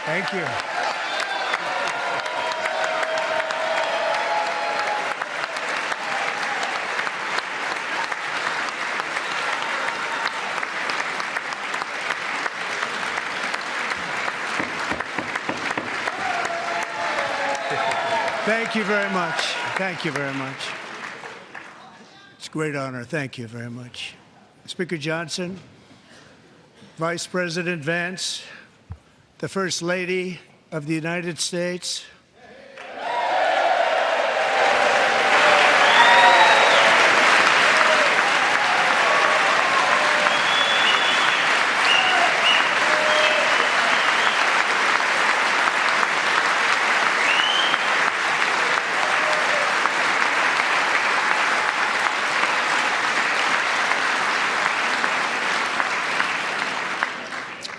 Thank you. Thank you very much. Thank you very much. It's a great honor. Thank you very much. Speaker Johnson, Vice President Vance, the First Lady of the United States,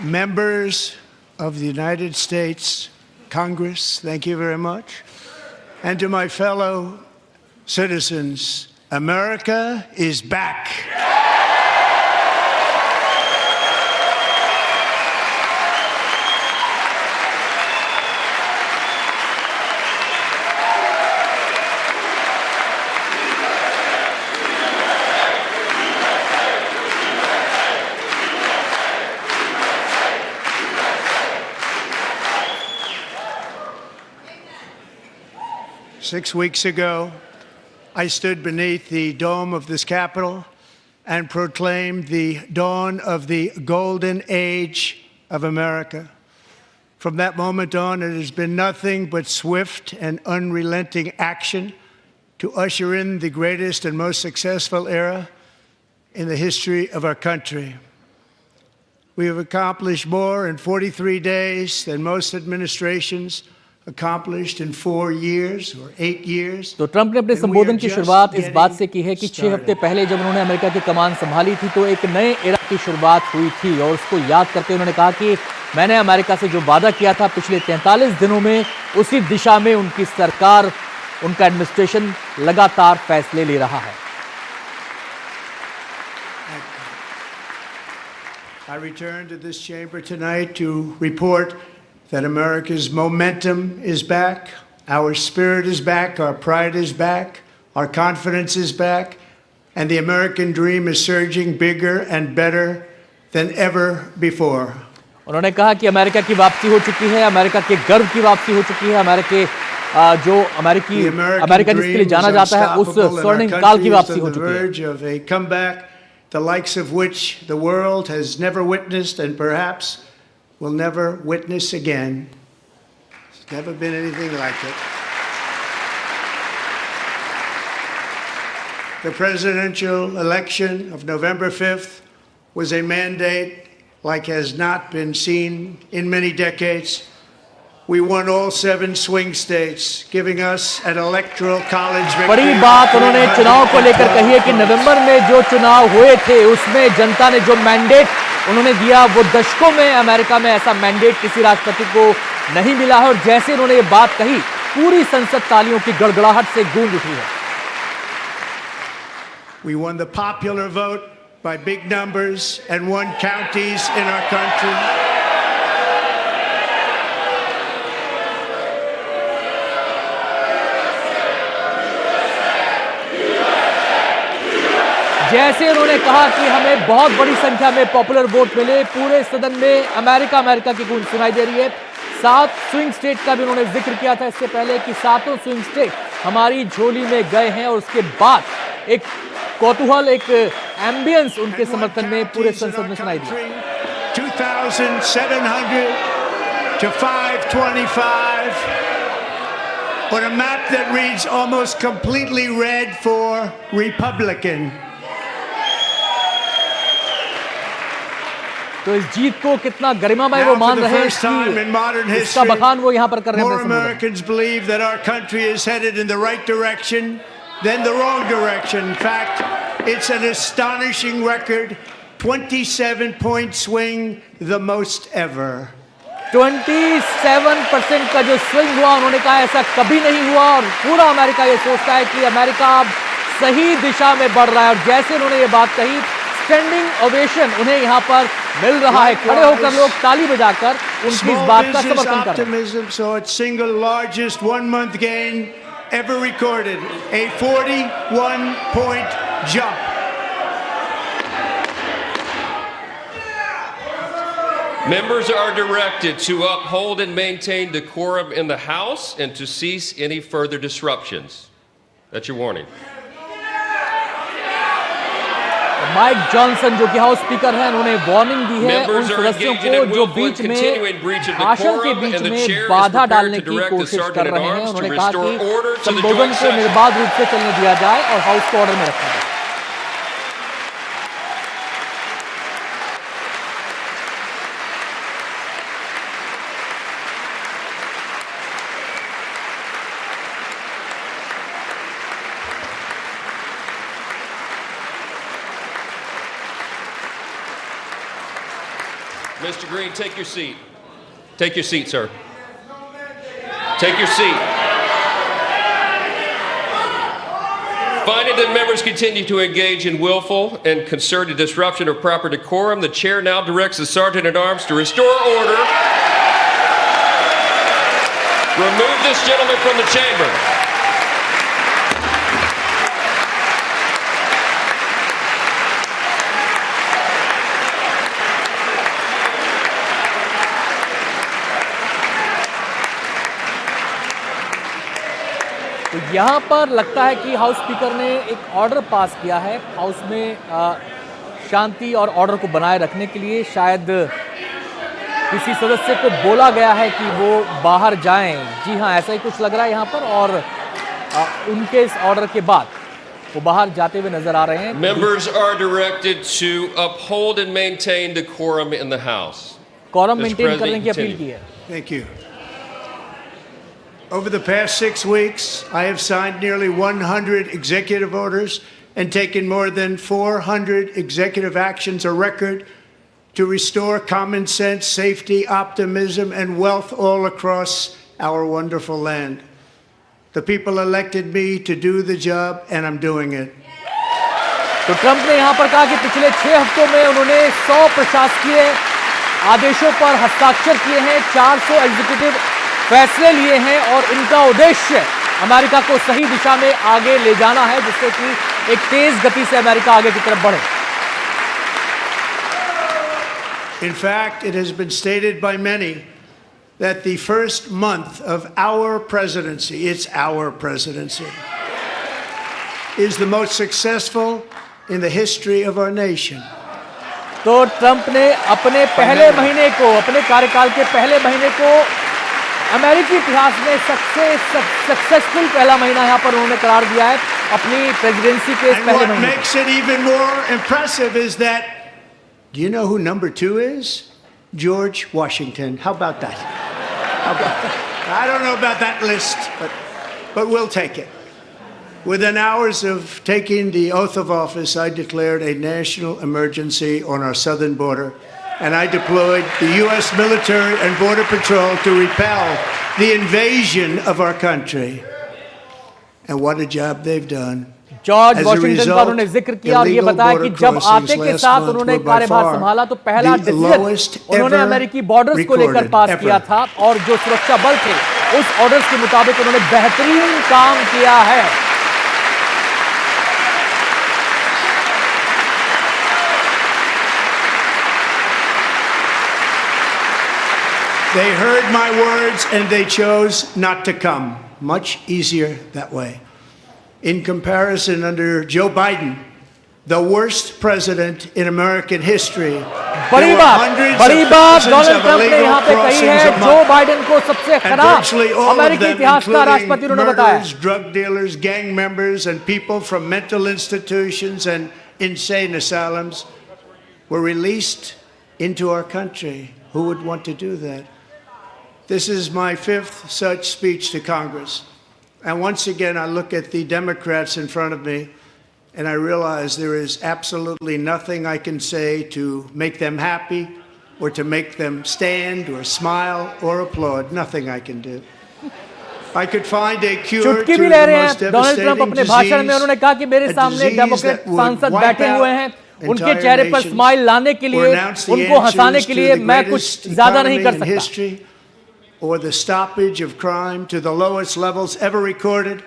members of the United States Congress, thank you very much. And to my fellow citizens, America is back. 6 weeks ago, I stood beneath the dome of this Capitol and proclaimed the dawn of the golden age of America. From that moment on, it has been nothing but swift and unrelenting action to usher in the greatest and most successful era in the history of our country. We have accomplished more in 43 days than most administrations accomplished in 4 years or 8 years. तो Trump ने अपने संबोधन की शुरुआत इस बात से की है कि 6 हफ्ते पहले जब उन्होंने अमेरिका की कमान संभाली थी तो एक नए एरा की शुरुआत हुई थी और उसको याद करते उन्होंने कहा कि मैंने अमेरिका से जो वादा किया था पिछले 43 दिनों में उसी दिशा में उनकी सरकार, उनका एडमिनिस्ट्रेशन लगातार फैसले ले रहा है. I return to this chamber tonight to report that America's momentum is back, our spirit is back, our pride is back, our confidence is back, and the American dream is surging bigger and better than ever before. उन्होंने कहा कि America की वापसी हो चुकी है, America के गर्व की वापसी हो चुकी है, अमेरिका जिसके लिए जाना जाता है उस स्वर्णिम काल की वापसी हो चुकी है. The likes of which the world has never witnessed and perhaps will never witness again. There's never been anything like it. The presidential election of November 5th was a mandate like has not been seen in many decades. We won all 7 swing states, giving us an electoral college victory. बड़ी बात उन्होंने चुनाव को लेकर कही है कि नवंबर में जो चुनाव हुए थे उसमें जनता ने जो मैंडेट उन्होंने दिया वो दशकों में अमेरिका में ऐसा मैंडेट किसी राष्ट्रपति को नहीं मिला है. और जैसे उन्होंने ये बात कही पूरी संसद तालियों की गड़गड़ाहट से गूंज उठी है. We won the popular vote by big numbers and won counties in our country. जैसे उन्होंने कहा कि हमें बहुत बड़ी संख्या में पॉपुलर वोट मिले, पूरे सदन में अमेरिका की गूंज सुनाई दे रही है. 7 स्विंग स्टेट का भी उन्होंने जिक्र किया था इससे पहले कि 7 स्विंग स्टेट हमारी झोली में गए हैं और उसके बाद एक कौतूहल, एक एम्बियंस उनके समर्थन में पूरे संसद में सुनाई दी. 2,700 to 525 on a map that reads almost completely red for Republican. तो इस जीत को कितना गरिमामय वो मान रहे हैं, इसका बखान वो यहाँ पर कर रहे हैं. More Americans believe that our country is headed in the right direction than the wrong direction. In fact, it's an astonishing record, 27-point swing, the most ever. 27% का जो स्विंग हुआ, उन्होंने कहा ऐसा कभी नहीं हुआ और पूरा अमेरिका ये सोचता है कि अमेरिका अब सही दिशा में बढ़ रहा है. और जैसे उन्होंने ये बात कही, स्टैंडिंग ओवेशन उन्हें यहाँ पर मिल रहा है. खड़े होकर लोग ताली बजाकर उनकी इस Small बात का business समर्थन कर रहे हैं। optimism saw its single largest one-month gain ever recorded, a 41-point jump. Members are directed to uphold and maintain decorum in the House and to cease any further disruptions. That's your warning. Mike Johnson जो कि house speaker हैं, उन्होंने warning दी है उन Members are सदस्यों engaging को in जो willful beach and में continuing breach of भाषण के decorum, बीच and the में chair is बाधा prepared डालने to की direct the कोशिश कर sergeant at रहे हैं। arms to उन्होंने कहा restore कि order to the संबोधन joint को session. निर्बाध रूप से चलने दिया जाए और हाउस को ऑर्डर में रखा जाए। Mr. Green, take your seat. Take your seat, sir. Take your seat. Finding that members continue to engage in willful and concerted disruption of proper decorum, the chair now directs the sergeant at arms to restore order. Remove this gentleman from the chamber. तो यहाँ पर लगता है कि house speaker ने एक order pass किया है हाउस में शांति और ऑर्डर को बनाए रखने के लिए। शायद किसी सदस्य को बोला गया है कि वो बाहर जाएं। जी हाँ, ऐसा ही कुछ लग रहा है यहाँ पर। और उनके इस ऑर्डर के बाद वो बाहर जाते हुए नजर आ रहे हैं। Members are directed to uphold and maintain decorum in the House. Quorum maintain करने की अपील की है। Thank you. Over the past 6 weeks, I have signed nearly 100 executive orders and taken more than 400 executive actions, a record to restore common sense, safety, optimism, and wealth all across our wonderful land. The people elected me to do the job, and I'm doing it. तो Trump ने यहाँ पर कहा कि पिछले 6 हफ्तों में उन्होंने 100 प्रशासकीय आदेशों पर हस्ताक्षर किए हैं, 400 एग्जीक्यूटिव फैसले लिए हैं और इनका उद्देश्य अमेरिका को सही दिशा में आगे ले जाना है, जिससे कि एक तेज गति से अमेरिका आगे की तरफ बढ़े। In fact, it has been stated by many that the first month of our presidency, it's our presidency, is the most successful in the history of our nation. तो ट्रंप ने अपने पहले महीने को, अपने कार्यकाल के पहले महीने को अमेरिकी इतिहास में सबसे सक्सेसफुल पहला महीना यहाँ पर उन्होंने करार दिया है अपनी प्रेसिडेंसी के And पहले what महीने। makes it even more impressive is that, do you know who number 2 is? George Washington. How about that? How about that? I don't know about that list, but we'll take it. Within hours of taking the oath of office, I declared a national emergency on our southern border, and I deployed the U.S. military and Border Patrol to repel the invasion of our country. And what a job they've done. George Washington का उन्होंने जिक्र किया और ये बताया कि जब आते के साथ उन्होंने कार्यभार संभाला तो पहला डिसीजन उन्होंने अमेरिकी बॉर्डर्स को लेकर पास किया था और जो सुरक्षा बल थे उस ऑर्डर्स के मुताबिक उन्होंने बेहतरीन काम किया है। They heard my words and they chose not to come. Much easier that way. In comparison, under Joe Biden, the worst president in American history, बड़ी बात डोनाल्ड ट्रंप ने यहाँ पे कही है। जो बाइडेन को सबसे खराब अमेरिकी इतिहास का राष्ट्रपति उन्होंने बताया। Drug dealers, gang members, and people from mental institutions and insane asylums were released into our country. Who would want to do that? This is my 5th such speech to Congress. And once again, I look at the Democrats in front of me, and I realize there is absolutely nothing I can say to make them happy or to make them stand or smile or applaud. Nothing I can do. I could find a cure to चुटकी भी ले रहे हैं Donald Trump अपने भाषण में। उन्होंने कहा कि मेरे सामने डेमोक्रेट सांसद बैठे हुए हैं, उनके चेहरे पर स्माइल लाने के लिए, उनको हंसाने के लिए मैं कुछ ज्यादा नहीं कर सकता. Or the stoppage of crime to the lowest levels ever recorded.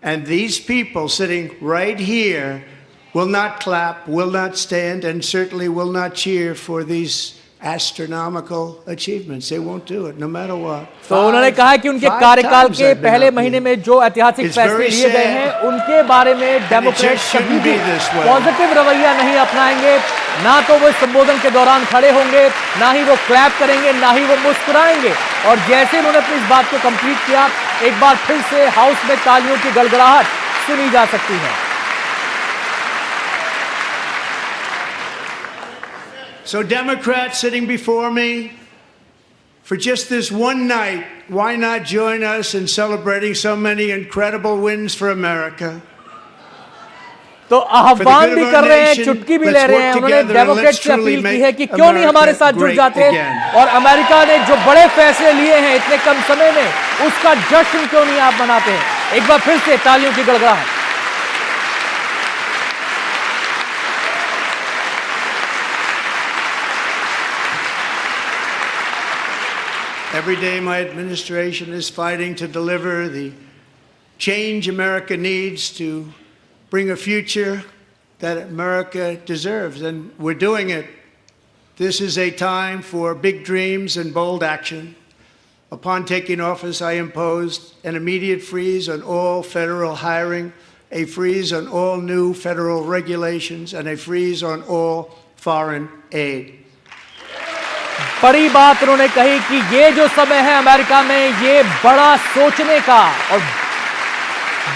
And these people sitting right here will not clap, will not stand, and certainly will not cheer for these astronomical achievements. They won't do it, no matter what. तो उन्होंने कहा कि उनके कार्यकाल के पहले महीने में जो ऐतिहासिक फैसले लिए गए हैं, उनके बारे में डेमोक्रेट्स कभी भी पॉजिटिव रवैया नहीं अपनाएंगे. ना तो वो संबोधन के दौरान खड़े होंगे, ना ही वो क्लैप करेंगे, ना ही वो मुस्कुराएंगे. और जैसे उन्होंने अपनी इस बात को कंप्लीट किया, एक बार फिर से हाउस में तालियों की गड़गड़ाहट सुनी जा सकती है. So Democrats sitting before me, for just this one night, why not join us in celebrating so many incredible wins for America? तो आह्वान भी कर रहे हैं, चुटकी भी ले रहे हैं. उन्होंने डेमोक्रेट से अपील की है कि क्यों नहीं हमारे साथ जुड़ जाते, और अमेरिका ने जो बड़े फैसले लिए हैं इतने कम समय में, उसका जश्न क्यों नहीं आप मनाते हैं. एक बार फिर से तालियों की गड़गड़ाहट. Every day my administration is fighting to deliver the change America needs to bring a future that America deserves, and we're doing it. This is a time for big dreams and bold action. Upon taking office, I imposed an immediate freeze on all federal hiring, a freeze on all new federal regulations, and a freeze on all foreign aid. बड़ी बात उन्होंने कही कि ये जो समय है America में, ये बड़ा सोचने का और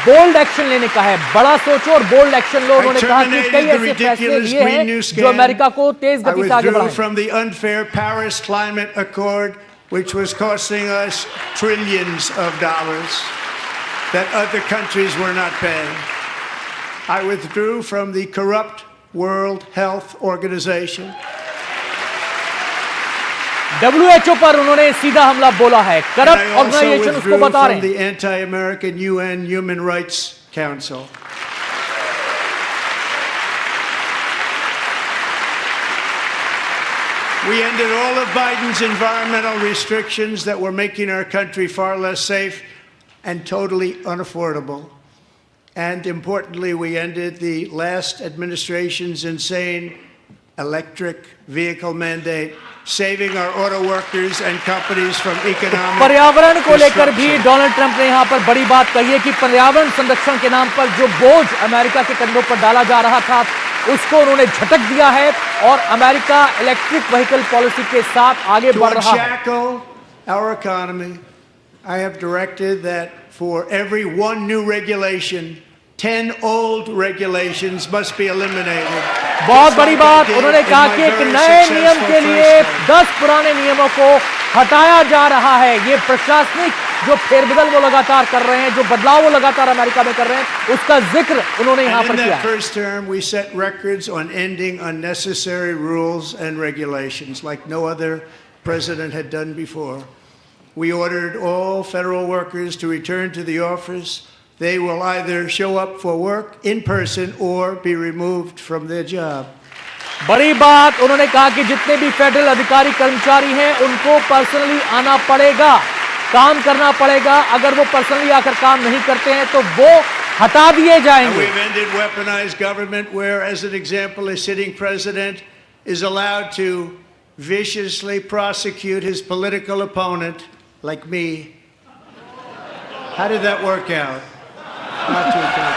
बोल्ड एक्शन लेने का है. बड़ा सोचो और बोल्ड एक्शन लो. उन्होंने कहा कि कई ऐसे फैसले लिए हैं जो अमेरिका को तेज गति से आगे बढ़ाएंगे. From the unfair Paris Climate Accord, which was costing us trillions of dollars that other countries were not paying. I withdrew from the corrupt World Health Organization. WHO पर उन्होंने सीधा हमला बोला है. करप्ट ऑर्गेनाइजेशन उसको बता रहे हैं. The anti-American UN Human Rights Council. We ended all of Biden's environmental restrictions that were making our country far less safe and totally unaffordable. And importantly, we ended the last administration's insane electric vehicle mandate, saving our auto workers and companies from economic पर्यावरण को लेकर भी Donald Trump ने यहां पर बड़ी बात कही है कि पर्यावरण संरक्षण के नाम पर जो बोझ अमेरिका के कंधों पर डाला जा रहा था, उसको उन्होंने झटक दिया है और अमेरिका इलेक्ट्रिक व्हीकल पॉलिसी के साथ आगे बढ़ रहा है. Our economy, I have directed that for every one new regulation, 10 old regulations must be eliminated. बहुत बड़ी बात उन्होंने कहा कि एक नए नियम के लिए 10 पुराने नियमों को हटाया जा रहा है. ये प्रशासनिक जो फेरबदल वो लगातार कर रहे हैं, जो बदलाव वो लगातार अमेरिका में कर रहे हैं, उसका जिक्र उन्होंने यहां पर किया. First term, we set records on ending unnecessary rules and regulations like no other president had done before. We ordered all federal workers to return to the office. They will either show up for work in person or be removed from their job. बड़ी बात उन्होंने कहा कि जितने भी federal अधिकारी कर्मचारी हैं, उनको पर्सनली आना पड़ेगा, काम करना पड़ेगा. अगर वो पर्सनली आकर काम नहीं करते हैं तो वो हटा दिए जाएंगे. We've ended weaponized government where, as an example, a sitting president is allowed to viciously prosecute his political opponent, like me. How did that work out? Not too good.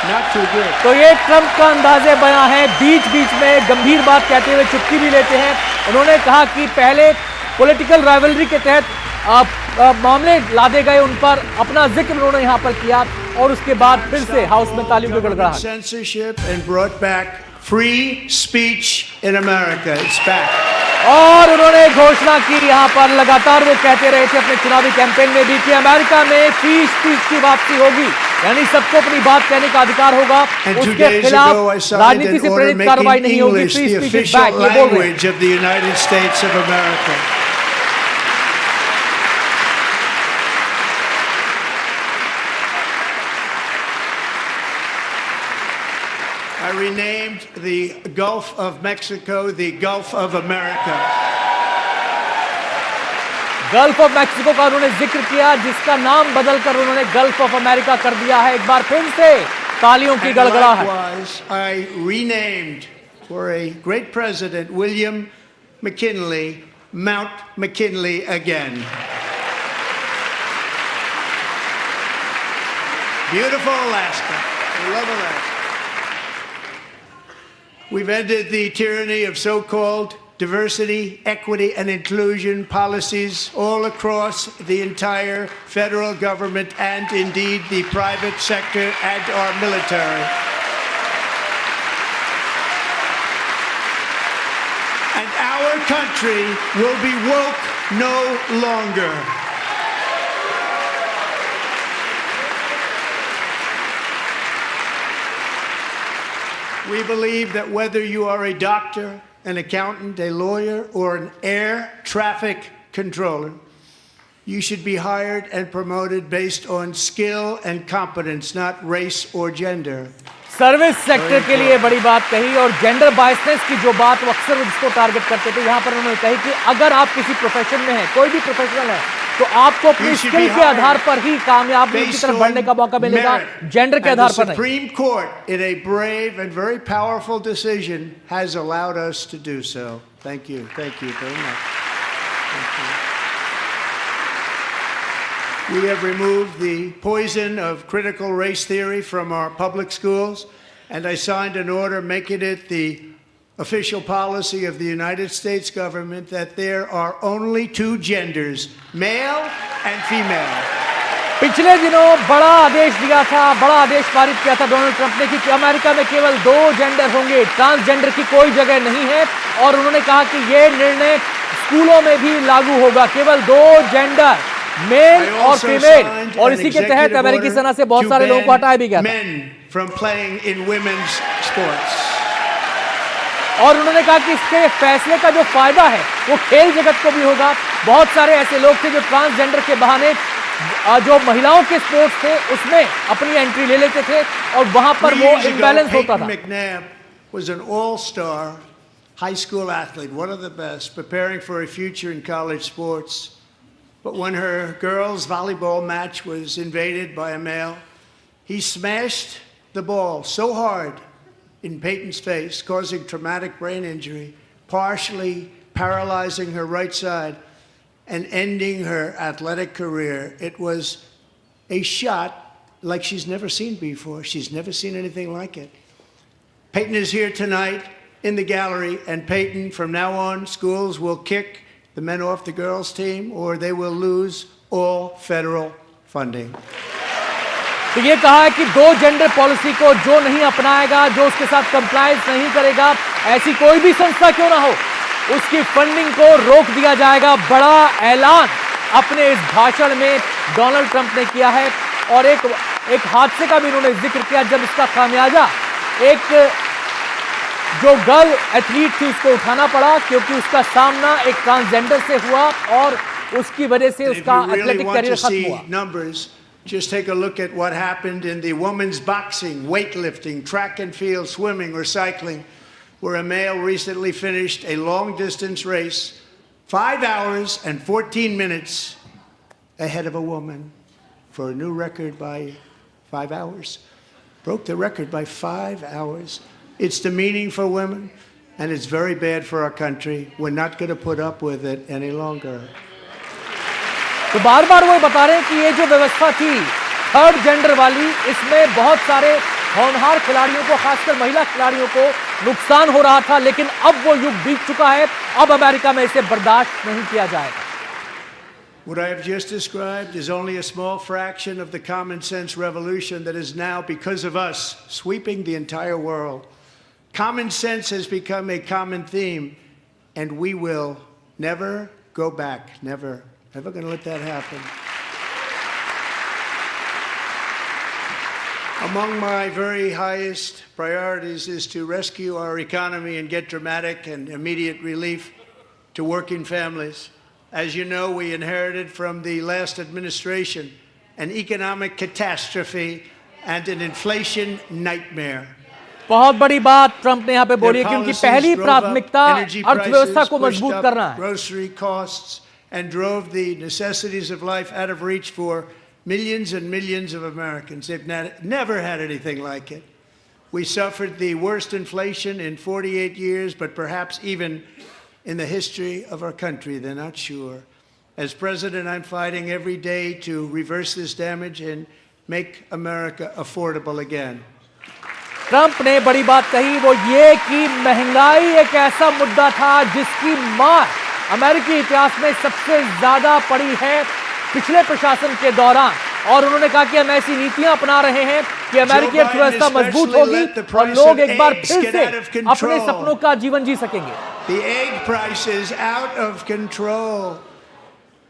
Not too good. तो ये Trump का अंदाजे बयां है. बीच बीच में गंभीर बात कहते हुए चुटकी भी लेते हैं. उन्होंने कहा कि पहले पॉलिटिकल राइवलरी के तहत मामले लादे गए, उन पर अपना जिक्र उन्होंने यहां पर किया और उसके बाद फिर से हाउस में तालियों की गड़गड़ाहट. Censorship and brought back free speech in America. It's back. और उन्होंने घोषणा की यहां पर, लगातार वो कहते रहे थे अपने चुनावी कैंपेन में भी कि अमेरिका में फ्री स्पीच की वापसी होगी, यानी सबको अपनी बात कहने का अधिकार होगा. उसके खिलाफ राजनीति से प्रेरित कार्रवाई नहीं होगी. फ्री स्पीच इज बैक, ये बोल रहे हैं. I renamed the Gulf of Mexico the Gulf of America. Gulf of Mexico का उन्होंने जिक्र किया, जिसका नाम बदलकर उन्होंने गल्फ ऑफ अमेरिका कर दिया है। एक बार फिर से तालियों की गड़गड़ाहट। Likewise, I renamed for a great president, William McKinley, Mount McKinley again. Beautiful Alaska. We love Alaska. We've ended the tyranny of so-called diversity, equity, and inclusion policies all across the entire federal government and indeed the private sector and our military. And our country will be woke no longer. We believe that whether you are a doctor, an accountant, a lawyer, or an air traffic controller, you should be hired and promoted based on skill and competence, not race or gender. Service sector के लिए बड़ी बात कही और gender biasness की जो बात वो अक्सर उसको टारगेट करते थे, यहां पर उन्होंने कही कि अगर आप किसी प्रोफेशन में हैं, कोई भी प्रोफेशनल है, तो आपको अपनी स्किल के आधार पर ही कामयाबी की तरफ बढ़ने का मौका मिलेगा, जेंडर के आधार पर नहीं। Supreme Court, in a brave and very powerful decision, has allowed us to do so. Thank you. Thank you very much. Thank you. We have removed the poison of critical race theory from our public schools, and I signed an order making it the official policy of the United States government that there are only two genders, male and female. पिछले दिनों बड़ा आदेश दिया था, बड़ा आदेश पारित किया था Donald Trump ने कि अमेरिका में केवल 2 जेंडर होंगे, ट्रांसजेंडर की कोई जगह नहीं है, और उन्होंने कहा कि यह निर्णय स्कूलों में भी लागू होगा, केवल 2 जेंडर, मेल और फीमेल, और इसी के तहत अमेरिकी सेना से बहुत सारे लोगों को हटाया भी गया था। और उन्होंने कहा कि इसके फैसले का जो फायदा है वो खेल जगत को भी होगा। बहुत सारे ऐसे लोग थे जो ट्रांसजेंडर के बहाने जो महिलाओं के स्पोर्ट्स थे उसमें अपनी एंट्री ले लेते थे और वहां पर वो इम्बैलेंस होता था। McNabb was an all-star high school athlete, one of the best, preparing for a future in college sports. But when her girls' volleyball match was invaded by a male, he smashed the ball so hard in Peyton's face, causing traumatic brain injury, partially paralyzing her right side and ending her athletic career. It was a shot like she's never seen before. She's never seen anything like it. Peyton is here tonight in the gallery, and Peyton, from now on, schools will kick the men off the girls' team or they will lose all federal funding. तो ये कहा है कि 2 gender policy को जो नहीं अपनाएगा, जो उसके साथ कंप्लायंस नहीं करेगा, ऐसी कोई भी संस्था क्यों ना हो, उसकी फंडिंग को रोक दिया जाएगा। बड़ा ऐलान अपने इस भाषण में डोनाल्ड ट्रंप ने किया है और एक हादसे का भी उन्होंने जिक्र किया जब इसका खामियाजा एक जो गर्ल एथलीट थी उसको उठाना पड़ा क्योंकि उसका सामना एक ट्रांसजेंडर से हुआ और उसकी वजह से उसका एथलेटिक करियर खत्म हुआ। Just take a look at what happened in the women's boxing, weightlifting, track and field, swimming, or cycling, where a male recently finished a long-distance race 5 hours and 14 minutes ahead of a woman for a new record by 5 hours. Broke the record by 5 hours. It's demeaning for women, and it's very bad for our country. We're not going to put up with it any longer. तो बार बार वो बता रहे हैं कि ये जो व्यवस्था थी थर्ड जेंडर वाली, इसमें बहुत सारे होनहार खिलाड़ियों को, खासकर महिला खिलाड़ियों को नुकसान हो रहा था, लेकिन अब वो युग बीत चुका है, अब अमेरिका में इसे बर्दाश्त नहीं किया जाएगा। What I have just described is only a small fraction of the common sense revolution that is now, because of us, sweeping the entire world. Common sense has become a common theme, and we will never go back. Never. Never going to let that happen. Among my very highest priorities is to rescue our economy and get dramatic and immediate relief to working families. As you know, we inherited from the last administration an economic catastrophe and an inflation nightmare. बहुत बड़ी बात Trump ने यहां पे बोली Their है कि उनकी policies पहली drove up प्राथमिकता energy अर्थव्यवस्था prices, को pushed मजबूत up करना है। grocery costs, and drove the necessities of life out of reach for millions and millions of Americans. They've never had anything like it. We suffered the worst inflation in 48 years, but perhaps even in the history of our country. They're not sure. As president, I'm fighting every day to reverse this damage and make America affordable again. Trump ने बड़ी बात कही, वो ये कि महंगाई एक ऐसा मुद्दा था जिसकी मार अमेरिकी इतिहास में सबसे ज्यादा पड़ी है पिछले प्रशासन के दौरान, और उन्होंने कहा कि हम ऐसी नीतियां अपना रहे हैं कि अमेरिकी अर्थव्यवस्था मजबूत होगी और लोग एक बार फिर से अपने सपनों का जीवन जी सकेंगे। The egg price is out of control,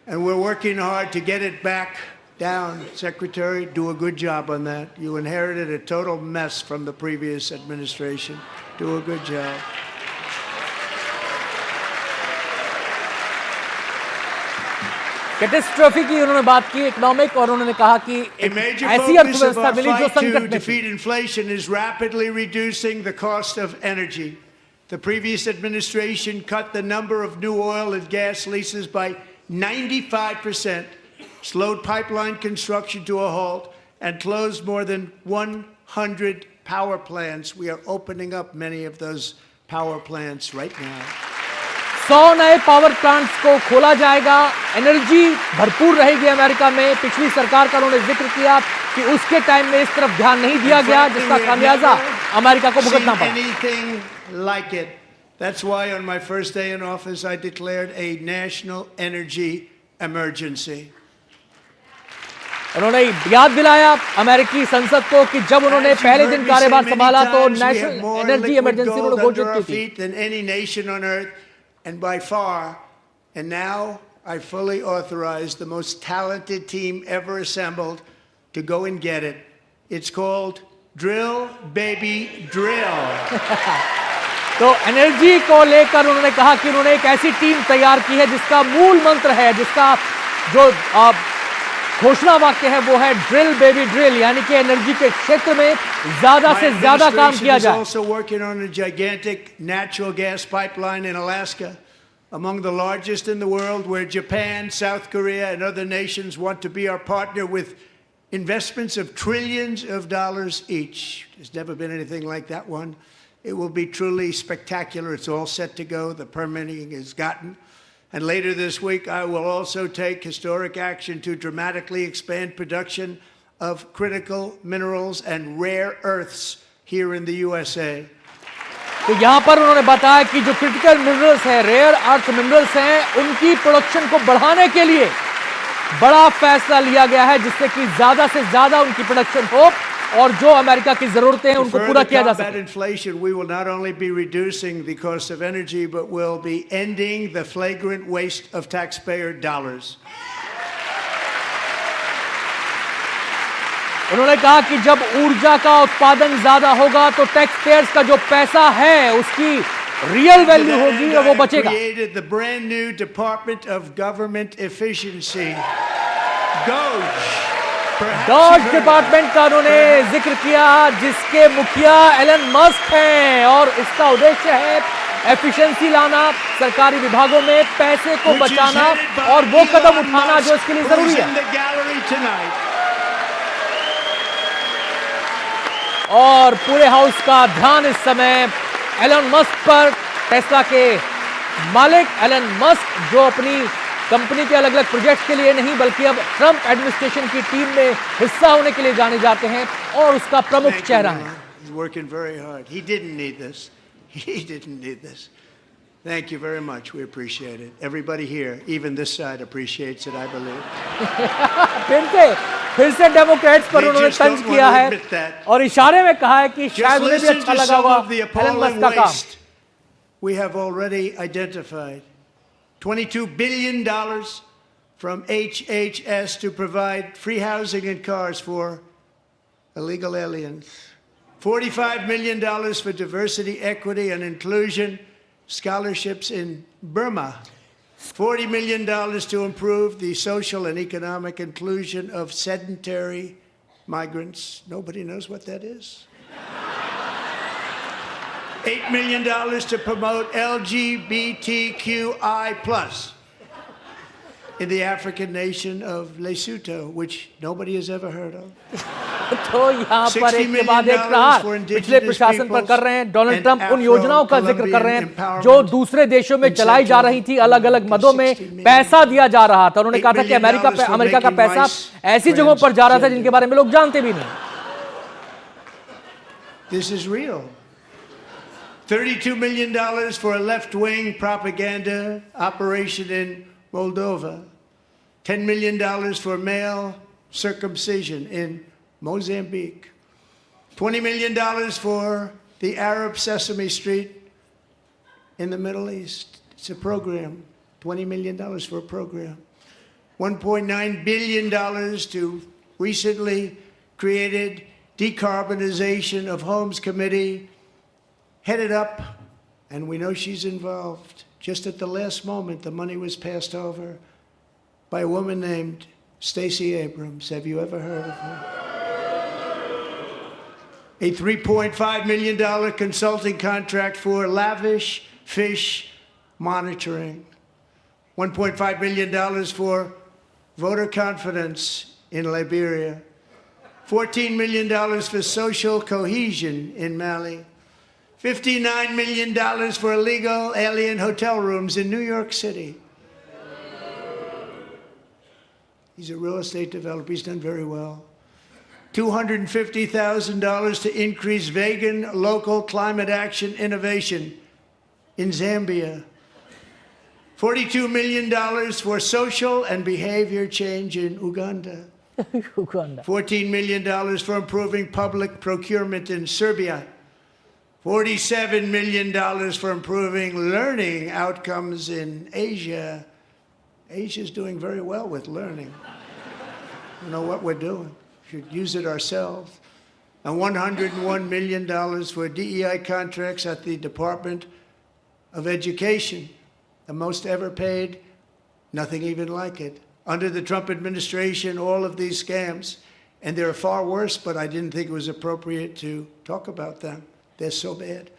and we're working hard to get it back down. Secretary, do a good job on that. You inherited a total mess from the previous administration. Do a good job. Catastrophe की उन्होंने बात की, economic, और उन्होंने कहा कि A major ऐसी focus of अर्थव्यवस्था our मिली जो fight to संकट में थी। defeat inflation is rapidly reducing the cost of energy. The previous administration cut the number of new oil and gas leases by 95%, slowed pipeline construction to a halt, and closed more than 100 power plants. We are opening up many of those power plants right now. 100 नए power plants को खोला जाएगा। Energy भरपूर रहेगी America में। पिछली सरकार का उन्होंने जिक्र किया कि उसके टाइम में इस तरफ ध्यान नहीं दिया गया, जिसका खामियाजा अमेरिका को भुगतना पड़ा। Anything like it. That's why on my first day in office I declared a national energy emergency. उन्होंने याद दिलाया अमेरिकी संसद को कि जब उन्होंने पहले दिन कार्यभार संभाला तो नेशनल एनर्जी इमरजेंसी उन्होंने घोषित की थी। Than any nation on earth, and by far, and now I fully authorize the most talented team ever assembled to go and get it. It's called Drill Baby Drill. तो energy को लेकर उन्होंने कहा कि उन्होंने एक ऐसी टीम तैयार की है जिसका मूल मंत्र है, जिसका जो घोषणा वाक्य है वो है ड्रिल बेबी ड्रिल, यानी कि एनर्जी के क्षेत्र में ज्यादा से ज्यादा काम किया जाए। Also working on a gigantic natural gas pipeline in Alaska, among the largest in the world, where Japan, South Korea, and other nations want to be our partner with investments of trillions of dollars each. There's never been anything like that one. It will be truly spectacular. It's all set to go. The permitting is gotten. And later this week, I will also take historic action to dramatically expand production of critical minerals and rare earths here in the USA. तो यहां पर उन्होंने बताया कि जो critical minerals हैं, rare earth minerals हैं, उनकी प्रोडक्शन को बढ़ाने के लिए बड़ा फैसला लिया गया है, जिससे कि ज्यादा से ज्यादा उनकी प्रोडक्शन हो और जो अमेरिका की जरूरतें हैं उनको पूरा किया जा सके। Inflation, we will not only be reducing the cost of energy, but we'll be ending the flagrant waste of taxpayer dollars. उन्होंने कहा कि जब ऊर्जा का उत्पादन ज्यादा होगा तो टैक्स पेयर्स का जो पैसा है उसकी रियल वैल्यू होगी और वो बचेगा। Created the brand new Department of Government Efficiency, DOGE. DOGE department का उन्होंने जिक्र किया, जिसके मुखिया एलन मस्क हैं, और इसका उद्देश्य है एफिशिएंसी लाना, सरकारी विभागों में पैसे को बचाना और वो कदम उठाना जो इसके लिए जरूरी है। और पूरे हाउस का ध्यान इस समय एलन मस्क पर, टेस्ला के मालिक एलन मस्क, जो अपनी कंपनी के अलग अलग प्रोजेक्ट के लिए नहीं बल्कि अब ट्रंप एडमिनिस्ट्रेशन की टीम में हिस्सा होने के लिए जाने जाते हैं और उसका प्रमुख चेहरा है। He's working very hard. He didn't need this. He didn't need this. Thank you very much. We appreciate it. Everybody here, even this side, appreciates it, I believe. फिर से डेमोक्रेट्स पर उन्होंने तंज किया है और इशारे में कहा है कि शायद उन्हें भी अच्छा लगा होगा एलन मस्क का काम। We have already identified $22 billion from HHS to provide free housing and cars for illegal aliens. $45 million for diversity, equity, and inclusion scholarships in Burma. $40 million to improve the social and economic inclusion of sedentary migrants. Nobody knows what that is. $8 million to promote LGBTQI+ in the African nation of Lesotho, which nobody has ever heard of. तो यहाँ पर एक के बाद एक प्रहार पिछले प्रशासन पर कर रहे हैं। डोनाल्ड ट्रंप उन योजनाओं का जिक्र कर रहे हैं जो दूसरे देशों में चलाई जा रही थी, अलग अलग मदों में पैसा दिया जा रहा था। उन्होंने कहा था कि अमेरिका का पैसा ऐसी जगहों पर जा रहा था जिनके बारे में लोग जानते भी नहीं। This is real. $32 million for a left-wing propaganda operation in Moldova. $10 million for male circumcision in Mozambique. $20 million for the Arab Sesame Street in the Middle East. It's a program. $20 million for a program. $1.9 billion to recently created Decarbonization of Homes Committee, headed up, and we know she's involved. Just at the last moment, the money was passed over by a woman named Stacey Abrams. Have you ever heard of her? A $3.5 million consulting contract for lavish fish monitoring. $1.5 million for voter confidence in Liberia. $14 million for social cohesion in Mali. $59 million for illegal alien hotel rooms in New York City. He's a real estate developer. He's done very well. $250,000 to increase vegan local climate action innovation in Zambia. $42 million for social and behavior change in Uganda. $14 million for improving public procurement in Serbia. $47 million for improving learning outcomes in Asia. Asia's doing very well with learning. You know what we're doing. We should use it ourselves. And $101 million for DEI contracts at the Department of Education. The most ever paid, nothing even like it. Under the Trump administration, all of these scams, and they're far worse, but I didn't think it was appropriate to talk about them. They're so bad.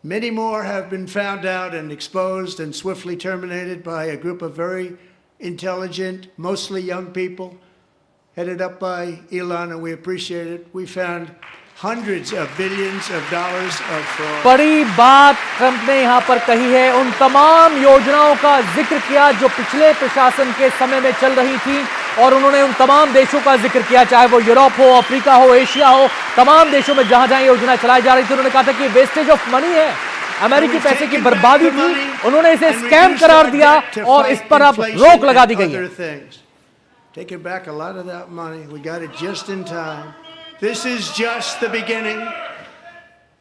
Many more have been found out and exposed and swiftly terminated by a group of very intelligent, mostly young people, headed up by Elon, and we appreciate it. We found hundreds of billions of dollars of fraud. बड़ी बात Trump ने यहां पर कही है, उन तमाम योजनाओं का जिक्र किया जो पिछले प्रशासन के समय में चल रही थी, और उन्होंने उन तमाम देशों का जिक्र किया, चाहे वो यूरोप हो, अफ्रीका हो, एशिया हो, तमाम देशों में जहां जहां योजना चलाई जा रही थी। उन्होंने कहा था कि वेस्टेज ऑफ मनी है, अमेरिकी पैसे की बर्बादी थी। उन्होंने इसे स्कैम करार दिया और इस पर अब रोक लगा दी गई है। Taking back a lot of that money. We got it just in time. This is just the beginning.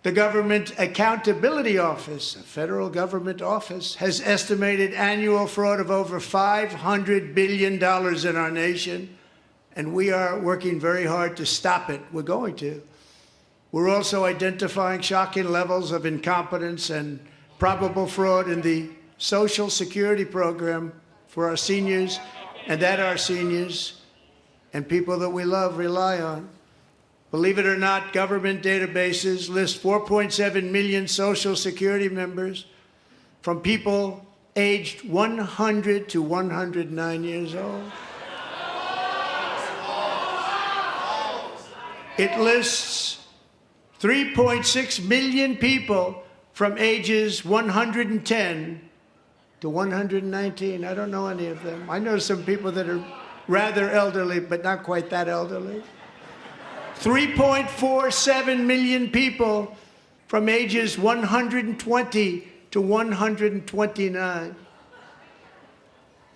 The Government Accountability Office, a federal government office, has estimated annual fraud of over $500 billion in our nation, and we are working very hard to stop it. We're going to. We're also identifying shocking levels of incompetence and probable fraud in the Social Security program for our seniors, and that our seniors and people that we love rely on. Believe it or not, government databases list 4.7 million Social Security members from people aged 100 to 109 years old. It lists 3.6 million people from ages 110 to 119. I don't know any of them. I know some people that are rather elderly, but not quite that elderly. 3.47 million people from ages 120 to 129.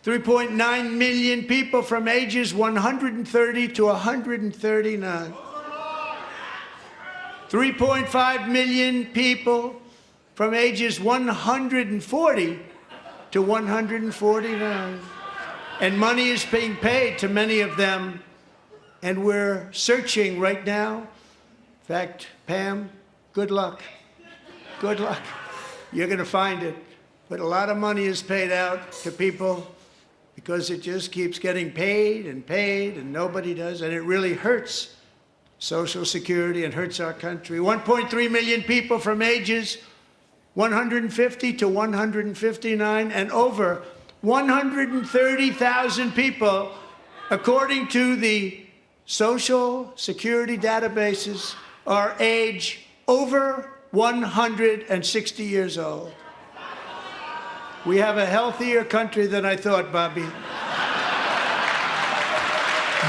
3.9 million people from ages 130 to 139. 3.5 million people from ages 140 to 149. And money is being paid to many of them, and we're searching right now. In fact, Pam, good luck. Good luck. You're going to find it. But a lot of money is paid out to people because it just keeps getting paid, and nobody does. And it really hurts Social Security and hurts our country. 1.3 million people from ages 150 to 159, and over 130,000 people, according to the Social Security databases, are age over 160 years old. We have a healthier country than I thought, Bobby.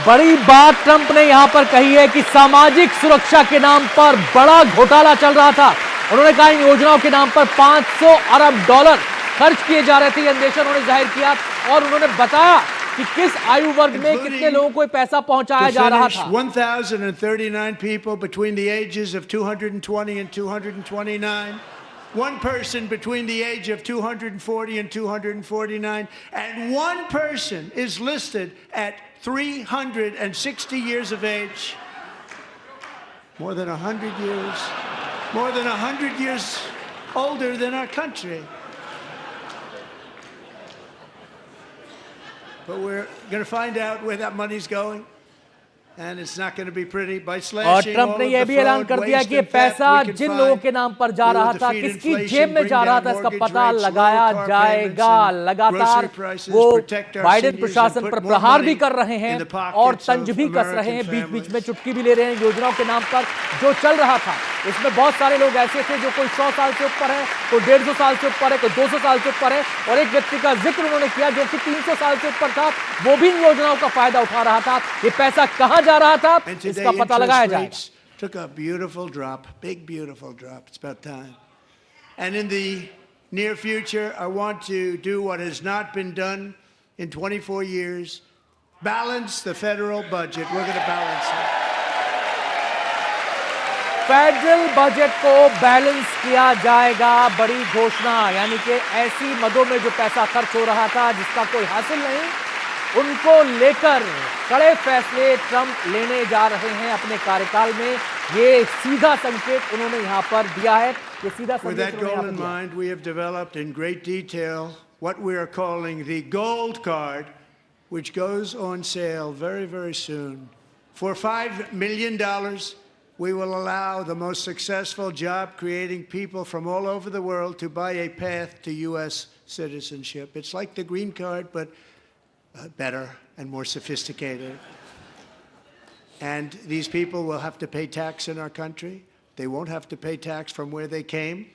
बड़ी बात Trump ने यहां पर कही है कि सामाजिक सुरक्षा के नाम पर बड़ा घोटाला चल रहा था। उन्होंने कहा इन योजनाओं के नाम पर 500 अरब डॉलर खर्च किए जा रहे थे। यह अंदेशा उन्होंने जाहिर किया और उन्होंने बताया कि किस आयु वर्ग में कितने लोगों को पैसा पहुंचाया जा रहा था। 1,039 people between the ages of 220 and 229. One person between the age of 240 and 249, and one person is listed at 360 years of age. More than 100 years older than our country. But we're going to find out where that money's going. And it's not going to be pretty. By और slashing Trump all ने of यह the भी ऐलान fraud, कर दिया waste, कि ये and theft पैसा we can जिन लोगों find, के नाम पर जा we will रहा था, defeat किसकी inflation, जेब में bring जा रहा down था, इसका mortgage पता rates, लगाया lower car जाएगा। payments, and लगातार grocery prices, वो protect our बाइडेन seniors, प्रशासन and पर put more प्रहार भी money कर रहे हैं in the pockets और of तंज भी कस रहे हैं, American बीच बीच में families. चुटकी भी ले रहे हैं योजनाओं के नाम पर जो चल रहा था। इसमें बहुत सारे लोग ऐसे थे जो कोई 100 साल से ऊपर है, कोई 150 साल से ऊपर है, कोई 200 साल से ऊपर है, और एक व्यक्ति का जिक्र उन्होंने किया जो कि 300 साल से ऊपर था, वो भी इन योजनाओं का फायदा उठा रहा था। ये पैसा कहां जा रहा था, And today इसका पता लगाया interest जाएगा। rates took a beautiful drop, big beautiful drop. It's about time. And in the near future, I want to do what has not been done in 24 years, balance the federal budget. We're going to balance it. Federal budget को balance किया जाएगा, बड़ी घोषणा। यानी कि ऐसी मदों में जो पैसा खर्च हो रहा था जिसका कोई हासिल नहीं, उनको लेकर कड़े फैसले ट्रंप लेने जा रहे हैं अपने कार्यकाल में। ये सीधा संकेत उन्होंने यहां पर दिया है। ये सीधा With संकेत that उन्होंने goal यहां in पर दिया है। mind, we have developed in great detail what we are calling the gold card, which goes on sale very, very soon. For $5 million, we will allow the most successful job-creating people from all over the world to buy a path to U.S. citizenship. It's like the green card, but better and more sophisticated. And these people will have to pay tax in our country. They won't have to pay tax from where they came.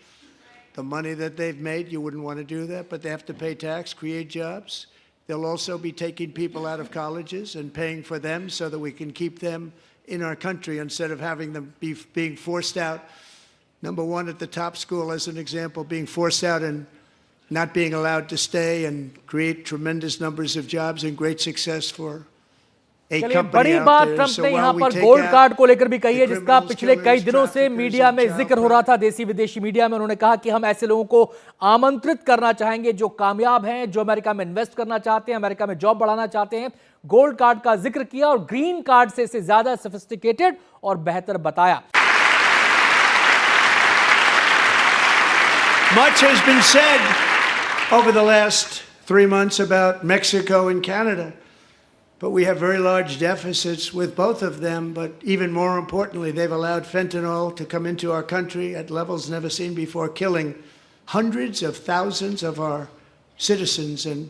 The money that they've made, you wouldn't want to do that, but they have to pay tax, create jobs. They'll also be taking people out of colleges and paying for them so that we can keep them in our country instead of having them being forced out. Number one, at the top school, as an example, being forced out and not being allowed to stay and create tremendous numbers of jobs and great success for a चलिए, company बड़ी out बात there. Trump So ने while यहाँ we पर take gold out card को लेकर भी कही है, the जिसका criminals, पिछले कई killers, दिनों से traffickers, मीडिया and में child जिक्र हो रहा था। देसी विदेशी मीडिया में उन्होंने कहा कि हम ऐसे लोगों को आमंत्रित करना चाहेंगे जो कामयाब हैं, जो अमेरिका में इन्वेस्ट करना चाहते हैं, अमेरिका में जॉब बढ़ाना चाहते हैं। गोल्ड कार्ड का जिक्र किया और ग्रीन कार्ड से इसे ज्यादा सोफिस्टिकेटेड और बेहतर बताया। Much has been said over the last 3 months about Mexico and Canada, but we have very large deficits with both of them. But even more importantly, they've allowed fentanyl to come into our country at levels never seen before, killing hundreds of thousands of our citizens and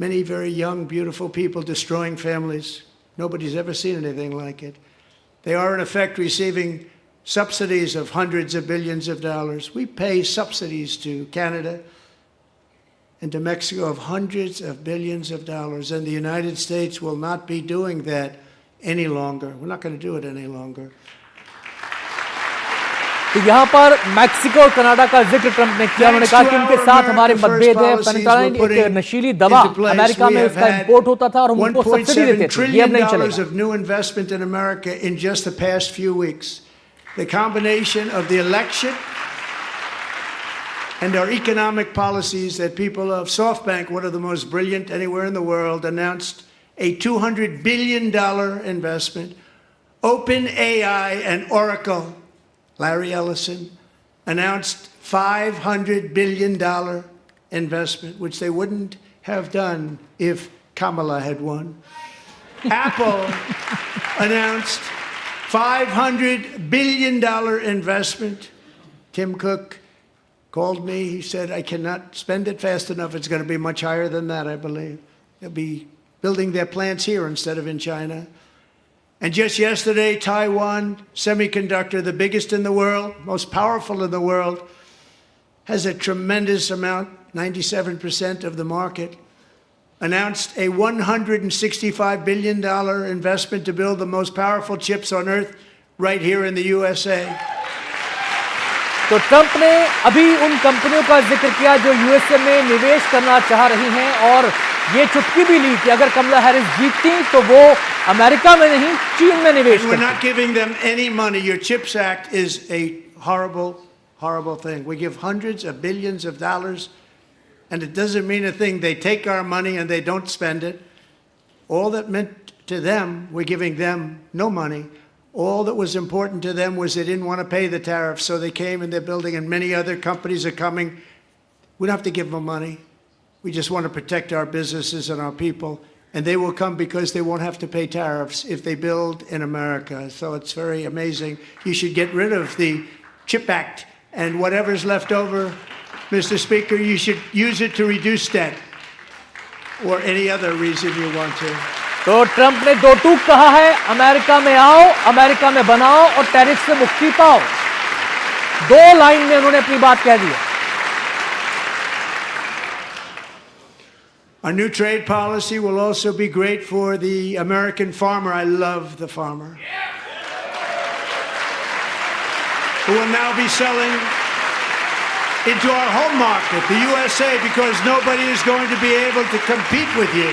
many very young, beautiful people, destroying families. Nobody's ever seen anything like it. They are, in effect, receiving subsidies of hundreds of billions of dollars. We pay subsidies to Canada and to Mexico of hundreds of billions of dollars, and the United States will not be doing that any longer. We're not going to do it any longer. तो यहाँ पर Mexico और Canada का जिक्र Trump ने किया। उन्होंने कहा कि उनके साथ हमारे मतभेद है। फेंटानिल एक नशीली दवा, अमेरिका में इसका इंपोर्ट होता था और हम उनको सब्सिडी देते थे। ये अब नहीं चलेगा। $1.7 trillion of new investment in America in just the past few weeks. The combination of the election and our economic policies that people of SoftBank, one of the most brilliant anywhere in the world, announced a $200 billion investment. OpenAI and Oracle, Larry Ellison, announced $500 billion investment, which they wouldn't have done if Kamala had won. Apple announced $500 billion investment. Tim Cook called me. He said, I cannot spend it fast enough. It's going to be much higher than that, I believe. They'll be building their plants here instead of in China. And just yesterday, Taiwan Semiconductor, the biggest in the world, most powerful in the world, has a tremendous amount, 97% of the market, announced a $165 billion investment to build the most powerful chips on earth right here in the USA. तो Trump ने अभी उन कंपनियों का जिक्र किया जो USA में निवेश करना चाह रही हैं और ये चुटकी भी ली कि अगर कमला हैरिस जीतती तो वो अमेरिका में नहीं चीन में निवेश We're करती। not giving them any money. Your CHIPS Act is a horrible, horrible thing. We give hundreds of billions of dollars, and it doesn't mean a thing. They take our money and they don't spend it. All that meant to them, we're giving them no money. All that was important to them was they didn't want to pay the tariffs, so they came and they're building, and many other companies are coming. We don't have to give them money. We just want to protect our businesses and our people, and they will come because they won't have to pay tariffs if they build in America. So it's very amazing. You should get rid of the CHIP Act, and whatever's left over, Mr. Speaker, you should use it to reduce debt or any other reason you want to. तो Trump ने दो टूक कहा है, America में आओ, America में बनाओ और टैरिफ से मुक्ति पाओ। दो लाइन में उन्होंने अपनी बात कह दी। Our new trade policy will also be great for the American farmer. I love the farmer. Who will now be selling into our home market, the USA, because nobody is going to be able to compete with you.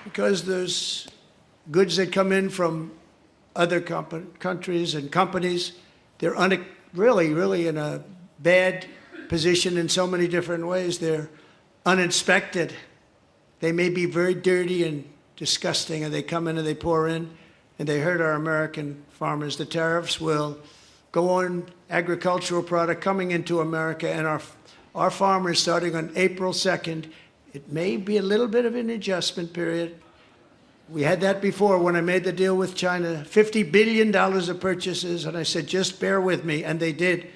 Because there's goods that come in from other countries and companies. They're really in a bad position in so many different ways. They're uninspected. They may be very dirty and disgusting, and they come in and they pour in, and they hurt our American farmers. The tariffs will go on agricultural product coming into America, and our farmers, starting on April 2nd, it may be a little bit of an adjustment period. We had that before when I made the deal with China, $50 billion of purchases, and I said, just bear with me, and they did.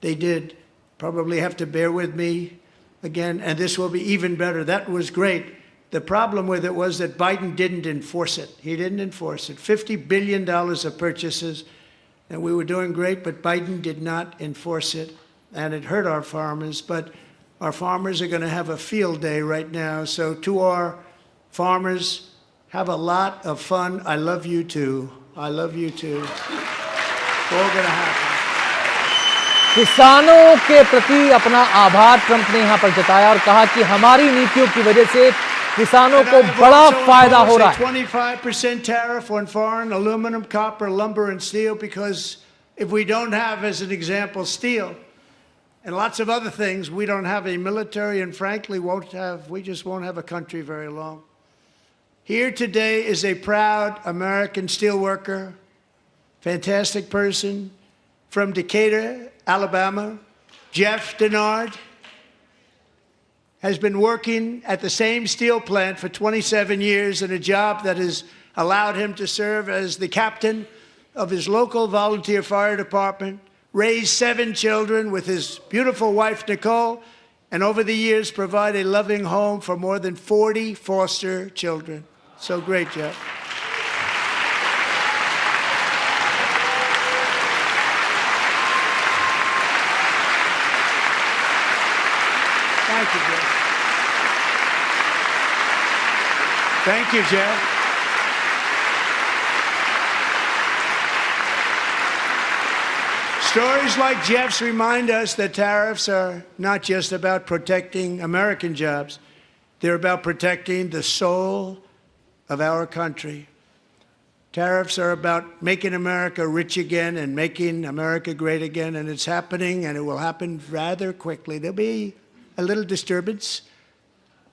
They did. Probably have to bear with me again, and this will be even better. That was great. The problem with it was that Biden didn't enforce it. He didn't enforce it. $50 billion of purchases, and we were doing great, but Biden did not enforce it, and it hurt our farmers. But our farmers are going to have a field day right now. So to our farmers, have a lot of fun. I love you too. I love you too. It's all going to happen. किसानों के प्रति अपना आभार Trump ने यहां पर जताया और कहा कि हमारी नीतियों की वजह से किसानों को बड़ा फायदा हो रहा है। 25% tariff on foreign aluminum, copper, lumber, and steel, because if we don't have, as an example, steel and lots of other things, we don't have a military, and frankly, we just won't have a country very long. Here today is a proud American steelworker, fantastic person from Decatur, Alabama. Jeff Denard has been working at the same steel plant for 27 years in a job that has allowed him to serve as the captain of his local volunteer fire department, raise 7 children with his beautiful wife, Nicole, and over the years provide a loving home for more than 40 foster children. So great, Jeff. Thank you, Jeff. Thank you, Jeff. Stories like Jeff's remind us that tariffs are not just about protecting American jobs. They're about protecting the soul of our country. Tariffs are about making America rich again and making America great again, and it's happening, and it will happen rather quickly. There'll be a little disturbance,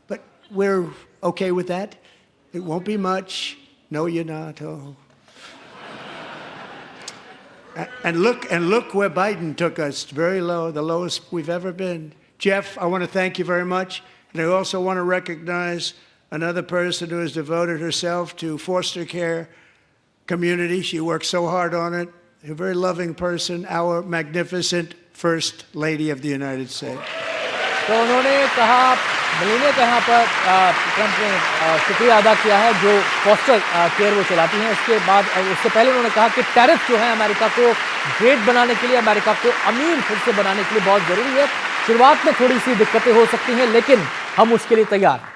but we're okay with that. It won't be much. No, you're not. Oh. And look where Biden took us, very low, the lowest we've ever been. Jeff, I want to thank you very much, and I also want to recognize another person who has devoted herself to foster care community. She worked so hard on it. A very loving person, our magnificent First Lady of the United States. तो उन्होंने कहा, Melania का यहाँ पर Trump ने शुक्रिया अदा किया है जो फॉस्टर केयर वो चलाती हैं। उसके बाद उससे पहले उन्होंने कहा कि टैरिफ जो है अमेरिका को ग्रेट बनाने के लिए, अमेरिका को अमीर फिर से बनाने के लिए बहुत ज़रूरी है। शुरुआत में थोड़ी सी दिक्कतें हो सकती हैं लेकिन हम उसके लिए तैयार हैं।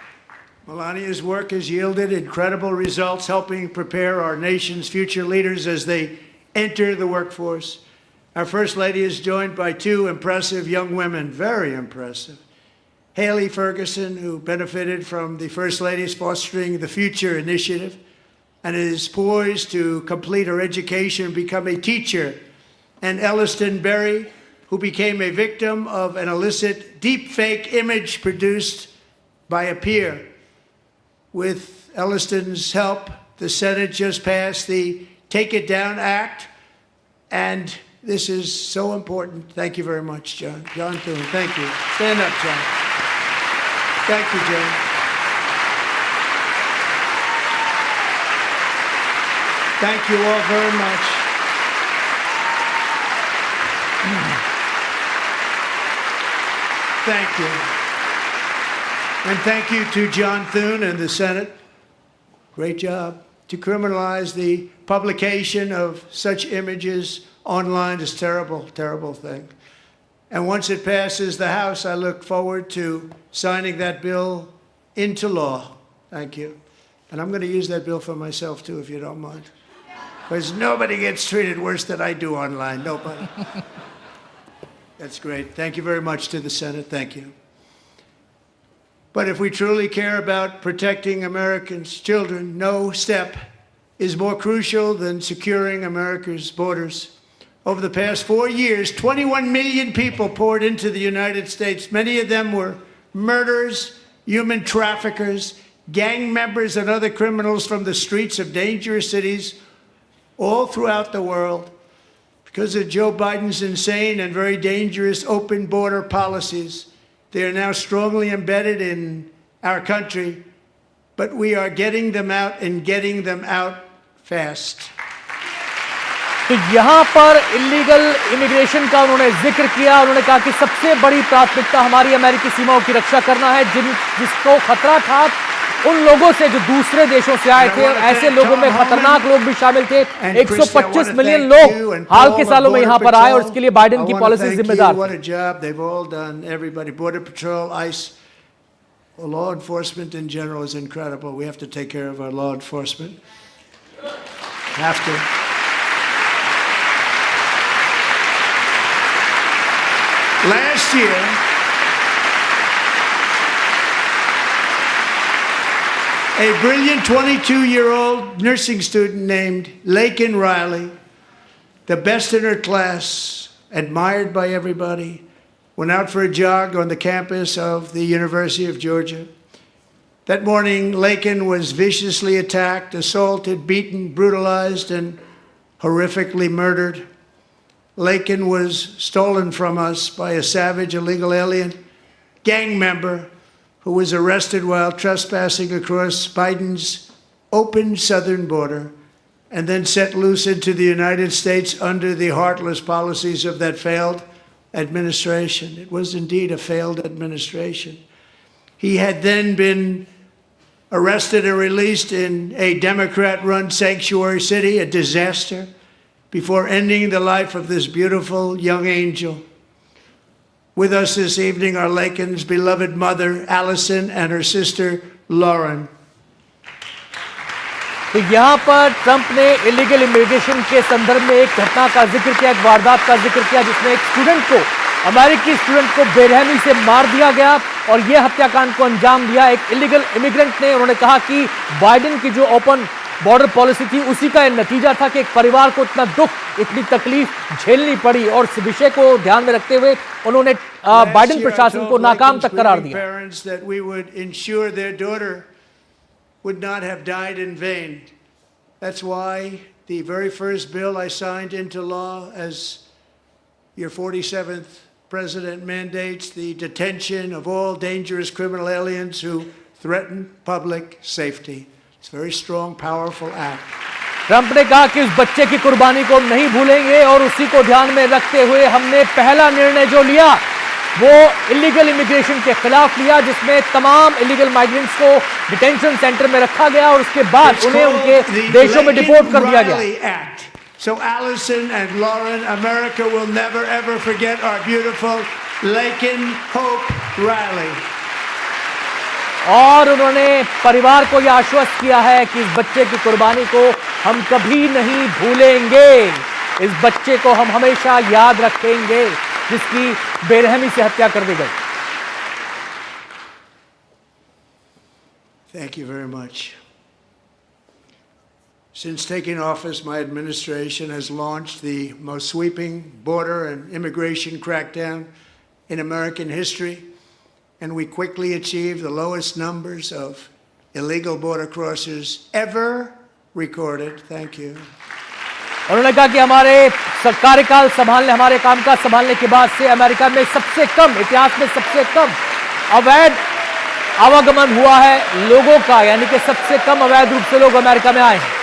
Melania's work has yielded incredible results, helping prepare our nation's future leaders as they enter the workforce. Our First Lady is joined by two impressive young women, very impressive. Haley Ferguson, who benefited from the First Lady's Fostering the Future initiative and is poised to complete her education and become a teacher. And Elliston Berry, who became a victim of an illicit deepfake image produced by a peer. With Elliston's help, the Senate just passed the Take It Down Act, and this is so important. Thank you very much, John. John Thune, thank you. Stand up, John. Thank you, John. Thank you all very much. Thank you. And thank you to John Thune and the Senate. Great job. To criminalize the publication of such images online is a terrible, terrible thing. And once it passes the House, I look forward to signing that bill into law. Thank you. And I'm going to use that bill for myself, too, if you don't mind. Because nobody gets treated worse than I do online. Nobody. That's great. Thank you very much to the Senate. Thank you. But if we truly care about protecting Americans' children, no step is more crucial than securing America's borders. Over the past 4 years, 21 million people poured into the United States. Many of them were murderers, human traffickers, gang members, and other criminals from the streets of dangerous cities all throughout the world. Because of Joe Biden's insane and very dangerous open border policies, they are now strongly embedded in our country, but we are getting them out and getting them out fast. तो यहाँ पर illegal immigration का उन्होंने जिक्र किया। उन्होंने कहा कि सबसे बड़ी प्राथमिकता हमारी अमेरिकी सीमाओं की रक्षा करना है। जिसको खतरा था उन लोगों से जो दूसरे देशों से आए थे, और ऐसे लोगों में खतरनाक लोग भी शामिल थे। 125 मिलियन लोग हाल के सालों में यहाँ पर आए और इसके लिए बाइडेन की पॉलिसी जिम्मेदार थी। Law enforcement in general is incredible. We have to take care of our law enforcement. Have to. Last year, a brilliant 22-year-old nursing student named Laken Riley, the best in her class, admired by everybody, went out for a jog on the campus of the University of Georgia. That morning, Laken was viciously attacked, assaulted, beaten, brutalized, and horrifically murdered. Laken was stolen from us by a savage illegal alien gang member who was arrested while trespassing across Biden's open southern border and then set loose into the United States under the heartless policies of that failed administration. It was indeed a failed administration. He had then been arrested and released in a Democrat-run sanctuary city, a disaster, before ending the life of this beautiful young angel. With us this evening are Laken's beloved mother, Allison, and her sister, Lauren. तो यहाँ पर Trump ने illegal immigration के संदर्भ में एक घटना का जिक्र किया, एक वारदात का जिक्र किया जिसमें एक स्टूडेंट को, अमेरिकी स्टूडेंट को बेरहमी से मार दिया गया और यह हत्याकांड को अंजाम दिया एक इलीगल इमिग्रेंट ने। उन्होंने कहा कि बाइडेन की जो ओपन बॉर्डर पॉलिसी थी उसी का नतीजा था कि एक परिवार को इतना दुख, इतनी तकलीफ झेलनी पड़ी, और इस विषय को ध्यान में रखते हुए उन्होंने बाइडेन प्रशासन को नाकाम तक करार दिया। Would not have died in vain. That's why the very first bill I signed into law as your 47th president mandates the detention of all dangerous criminal aliens who threaten public safety. It's a very strong, powerful act. Trump ने कहा कि उस बच्चे की कुर्बानी को हम नहीं भूलेंगे और उसी को ध्यान में रखते हुए हमने पहला निर्णय जो लिया वो इलीगल इमिग्रेशन के खिलाफ लिया, जिसमें तमाम इलीगल माइग्रेंट्स को डिटेंशन सेंटर में रखा गया और उसके बाद उन्हें उनके देशों में डिपोर्ट कर दिया गया। So Allison and Lauren, America will never ever forget our beautiful Laken Hope Riley. और उन्होंने परिवार को यह आश्वस्त किया है कि इस बच्चे की कुर्बानी को हम कभी नहीं भूलेंगे, इस बच्चे को हम हमेशा याद रखेंगे जिसकी बेरहमी से हत्या कर दी गई। Thank you very much. Since taking office, my administration has launched the most sweeping border and immigration crackdown in American history, and we quickly achieved the lowest numbers of illegal border crossers ever recorded. Thank you. उन्होंने कहा कि हमारे कार्यकाल संभालने, हमारे कामकाज संभालने के बाद से अमेरिका में सबसे कम, इतिहास में सबसे कम अवैध आवागमन हुआ है लोगों का, यानी कि सबसे कम अवैध रूप से लोग अमेरिका में आए हैं।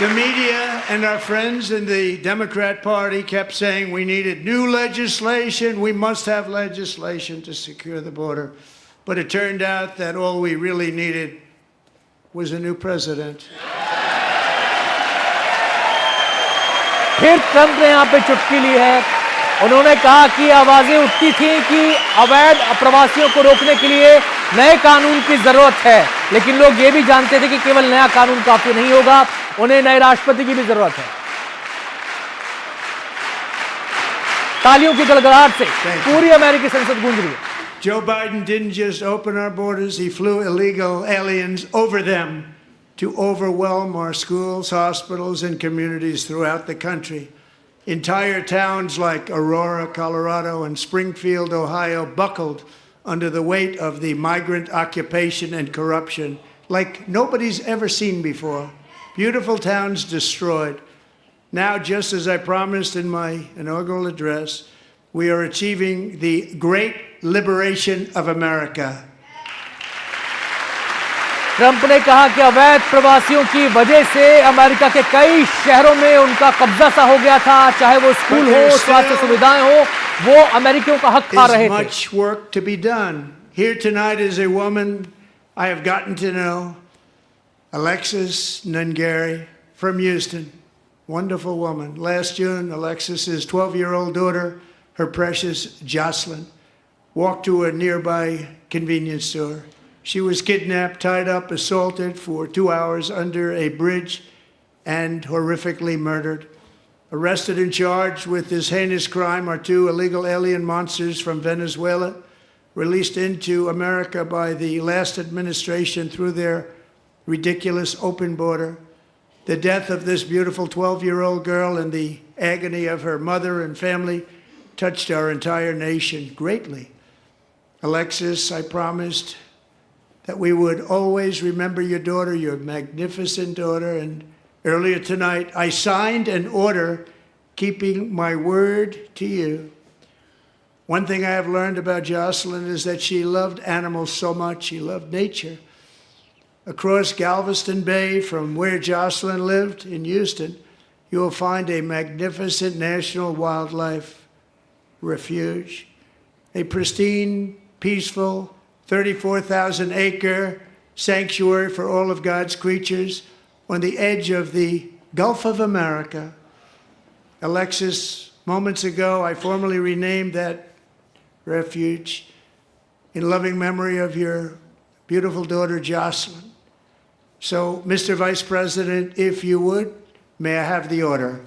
The media and our friends in the Democrat Party kept saying we needed new legislation, we must have legislation to secure the border. But it turned out that all we really needed was a new president. फिर Trump ने यहां पे चुटकी ली है। उन्होंने कहा कि आवाजें उठती थी कि अवैध प्रवासियों को रोकने के लिए नए कानून की जरूरत है, लेकिन लोग ये भी जानते थे कि केवल नया कानून काफी नहीं होगा, उन्हें नए राष्ट्रपति की भी जरूरत है। तालियों की गड़गड़ाहट से पूरी अमेरिकी संसद गूंज रही है। Joe Biden didn't just open our borders, he flew illegal aliens over them to overwhelm our schools, hospitals, and communities throughout the country. Entire towns like Aurora, Colorado, and Springfield, Ohio, buckled under the weight of the migrant occupation and corruption like nobody's ever seen before. Beautiful towns destroyed. Now, just as I promised in my inaugural address, we are achieving the great liberation of America. Trump ने कहा कि अवैध प्रवासियों की वजह से America के कई शहरों में उनका कब्जा सा हो गया था, चाहे वो स्कूल हो, स्वास्थ्य सुविधाएं हो, वो अमेरिकियों का हक खा रहे थे। There's much work to be done. Here tonight is a woman I have gotten to know, Alexis Nungari from Houston. Wonderful woman. Last June, Alexis's 12-year-old daughter, her precious Jocelyn, walked to a nearby convenience store. She was kidnapped, tied up, assaulted for 2 hours under a bridge, and horrifically murdered. Arrested and charged with this heinous crime are 2 illegal alien monsters from Venezuela, released into America by the last administration through their ridiculous open border. The death of this beautiful 12-year-old girl and the agony of her mother and family touched our entire nation greatly. Alexis, I promised that we would always remember your daughter, your magnificent daughter, and earlier tonight I signed an order keeping my word to you. One thing I have learned about Jocelyn is that she loved animals so much, she loved nature. Across Galveston Bay, from where Jocelyn lived in Houston, you will find a magnificent national wildlife refuge, a pristine, peaceful, 34,000-acre sanctuary for all of God's creatures on the edge of the Gulf of America. Alexis, moments ago, I formally renamed that refuge in loving memory of your beautiful daughter, Jocelyn. So, Mr. Vice President, if you would, may I have the order?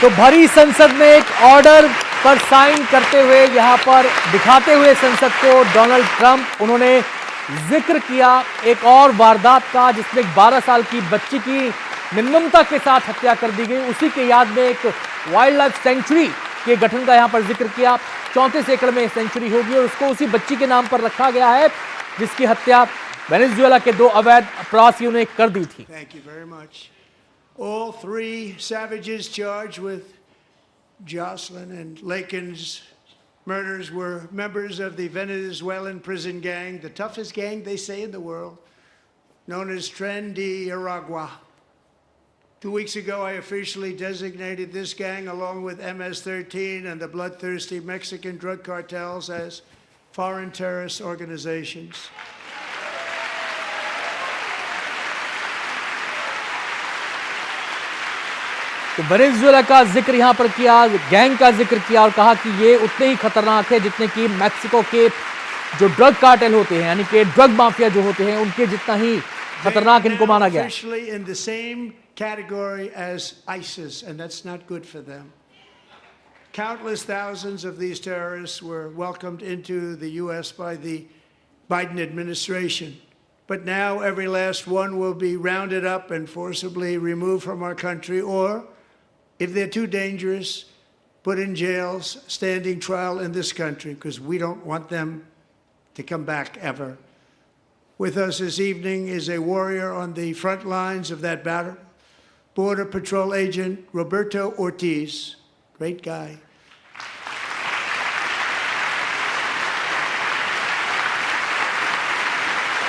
तो भरी संसद में एक order पर sign करते हुए, यहां पर दिखाते हुए संसद को डोनाल्ड ट्रंप, उन्होंने जिक्र किया एक और वारदात का जिसमें 12 साल की बच्ची की निर्ममता के साथ हत्या कर दी गई। उसी के याद में एक वाइल्ड लाइफ सेंचुरी के गठन का यहां पर जिक्र किया। 34 एकड़ में सेंचुरी होगी और उसको उसी बच्ची के नाम पर रखा गया है जिसकी हत्या वेनेजुएला के 2 अवैध प्रवासियों ने कर दी थी। Thank you very much. All 3 savages charged with Jocelyn and Laken's murders were members of the Venezuelan prison gang, the toughest gang they say in the world, known as Tren de Aragua. 2 weeks ago, I officially designated this gang, along with MS-13 and the bloodthirsty Mexican drug cartels, as foreign terrorist organizations. तो Venezuela का जिक्र यहां पर किया, gang का जिक्र किया और कहा कि ये उतने ही खतरनाक है जितने कि मैक्सिको के जो ड्रग कार्टेल होते हैं, यानी कि ड्रग माफिया जो होते हैं, उनके जितना ही खतरनाक इनको माना गया। Officially in the same category as ISIS, and that's not good for them. Countless thousands of these terrorists were welcomed into the U.S. by the Biden administration. But now every last one will be rounded up and forcibly removed from our country, or, if they're too dangerous, put in jails, standing trial in this country, because we don't want them to come back ever. With us this evening is a warrior on the front lines of that battle, Border Patrol Agent Roberto Ortiz. Great guy.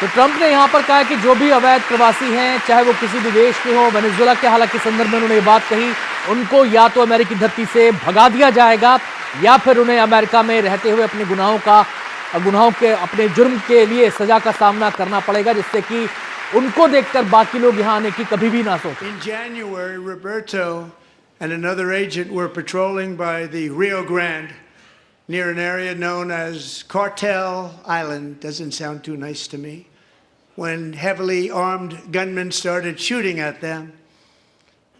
तो Trump ने यहां पर कहा कि जो भी अवैध प्रवासी हैं, चाहे वो किसी भी देश के हो, वेनेजुएला के हालात के संदर्भ में उन्होंने ये बात कही, उनको या तो अमेरिकी धरती से भगा दिया जाएगा या फिर उन्हें अमेरिका में रहते हुए अपने गुनाहों के अपने जुर्म के लिए सजा का सामना करना पड़ेगा, जिससे कि उनको देखकर बाकी लोग यहां आने की कभी भी ना सोचें। In January, Roberto and another agent were patrolling by the Rio Grande near an area known as Cartel Island. Doesn't sound too nice to me. When heavily armed gunmen started shooting at them,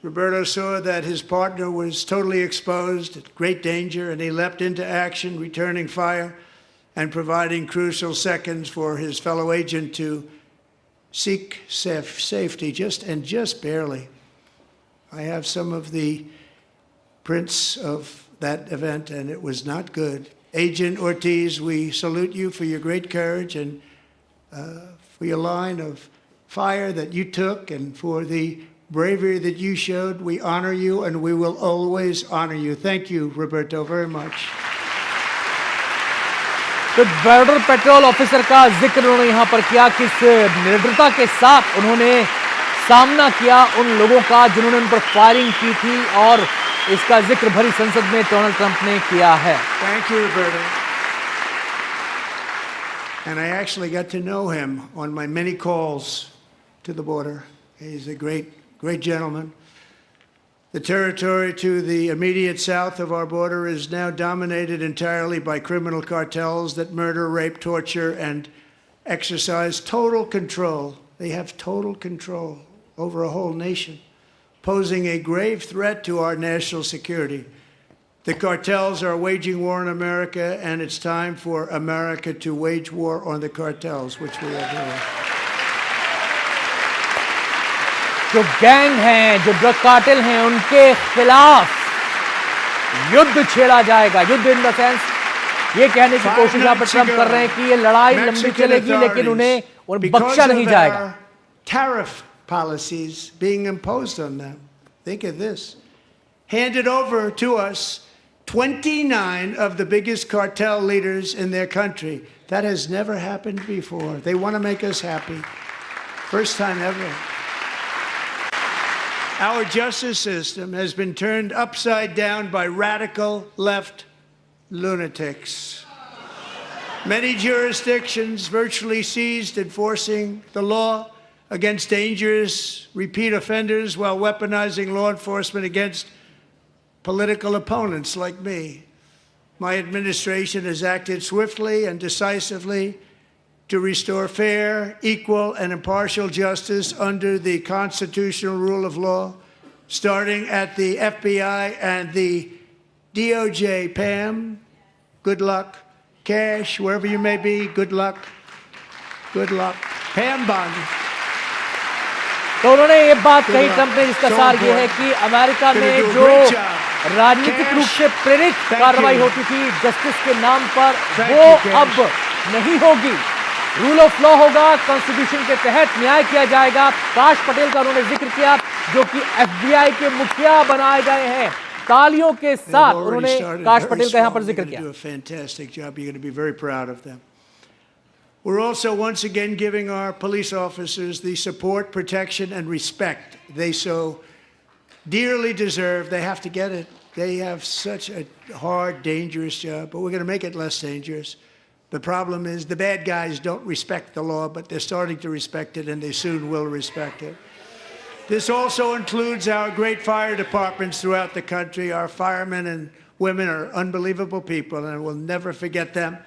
Roberto saw that his partner was totally exposed, at great danger, and he leapt into action, returning fire and providing crucial seconds for his fellow agent to seek safety, just barely. I have some of the prints of that event, and it was not good. Agent Ortiz, we salute you for your great courage and for your line of fire that you took and for the bravery that you showed. We honor you, and we will always honor you. Thank you, Roberto, very much. तो border patrol officer का जिक्र उन्होंने यहां पर किया, किस निडरता के साथ उन्होंने सामना किया उन लोगों का जिन्होंने उन पर फायरिंग की थी, और इसका जिक्र भरी संसद में डोनाल्ड ट्रंप ने किया है। Thank you, Roberto. And I actually got to know him on my many calls to the border. He's a great gentleman. The territory to the immediate south of our border is now dominated entirely by criminal cartels that murder, rape, torture, and exercise total control. They have total control over a whole nation, posing a grave threat to our national security. The cartels are waging war in America, and it's time for America to wage war on the cartels, which we are doing. जो gang हैं, जो drug cartel हैं, उनके खिलाफ युद्ध छेड़ा जाएगा। युद्ध इन द सेंस ये कहने की कोशिश यहाँ पर ट्रंप कर रहे हैं कि ये लड़ाई लंबी चलेगी, लेकिन उन्हें बख्शा नहीं जाएगा। Tariff policies being imposed on them. Think of this. Handed over to us 29 of the biggest cartel leaders in their country. That has never happened before. They want to make us happy. First time ever. Our justice system has been turned upside down by radical left lunatics. Many jurisdictions virtually ceased enforcing the law against dangerous repeat offenders while weaponizing law enforcement against political opponents like me. My administration has acted swiftly and decisively to restore fair, equal, and impartial justice under the constitutional rule of law, starting at the FBI and the DOJ. Pam, good luck. Cash, wherever you may be, good luck. Good luck. Pam Bondi. तो उन्होंने ये बात कही Trump ने, जिसका सार ये है कि अमेरिका में जो राजनीतिक रूप से प्रेरित कार्रवाई होती थी जस्टिस के नाम पर, वो अब नहीं होगी। रूल ऑफ लॉ होगा, कॉन्स्टिट्यूशन के तहत न्याय किया जाएगा। काश पटेल का उन्होंने जिक्र किया, जो कि FBI के मुखिया बनाए गए हैं। तालियों के They've साथ already उन्होंने started काश very पटेल का यहाँ पर strong. They're जिक्र going to किया. do a fantastic job. You're going to be very proud of them. We're also once again giving our police officers the support, protection, and respect they so dearly deserve. They have to get it. They have such a hard, dangerous job, but we're going to make it less dangerous. The problem is the bad guys don't respect the law, but they're starting to respect it, and they soon will respect it. This also includes our great fire departments throughout the country. Our firemen and women are unbelievable people, and we'll never forget them.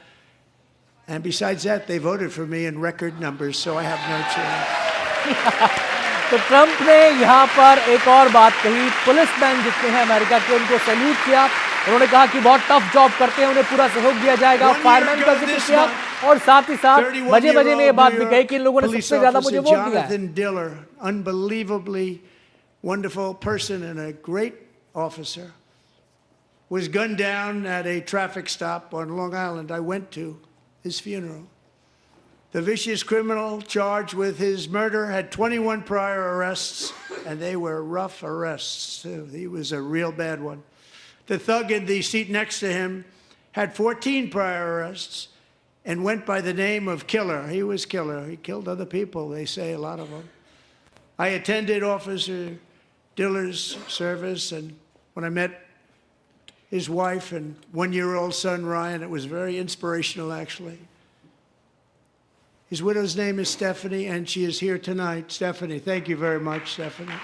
And besides that, they voted for me in record numbers, so I have no chance. तो Trump ने यहाँ पर एक और बात कही. Policeman जितने हैं अमेरिका के उनको सैल्यूट किया. उन्होंने कहा कि बहुत टफ जॉब करते हैं, उन्हें पूरा सहयोग दिया जाएगा. फायरमैन का जिक्र किया और साथ ही साथ मजे-मजे में ये बात भी कही कि इन लोगों ने सबसे ज्यादा मुझे वोट दिया है. Jonathan Diller, unbelievably wonderful person and a great officer, was gunned down at a traffic stop on Long Island. I went to his funeral. The vicious criminal charged with his murder had 21 prior arrests, and they were rough arrests, too. He was a real bad one. The thug in the seat next to him had 14 prior arrests and went by the name of Killer. He was Killer. He killed other people, they say, a lot of them. I attended Officer Diller's service, and when I met his wife and one-year-old son, Ryan, it was very inspirational, actually. His widow's name is Stephanie, and she is here tonight. Stephanie, thank you very much, Stephanie.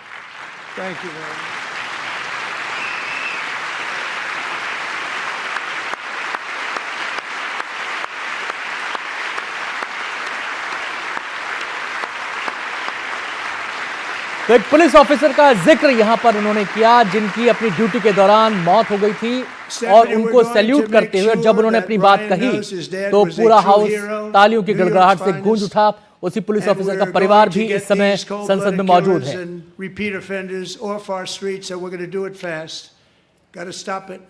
Thank you very much. तो एक police officer का जिक्र यहाँ पर उन्होंने किया जिनकी अपनी ड्यूटी के दौरान मौत हो गई थी और उनको सैल्यूट करते हुए जब उन्होंने अपनी बात कही तो पूरा हाउस तालियों की गड़गड़ाहट से गूंज उठा. उसी पुलिस ऑफिसर का परिवार भी इस समय संसद में मौजूद है. Repeat offenders off our streets, so we're going to do it fast. Got to stop it.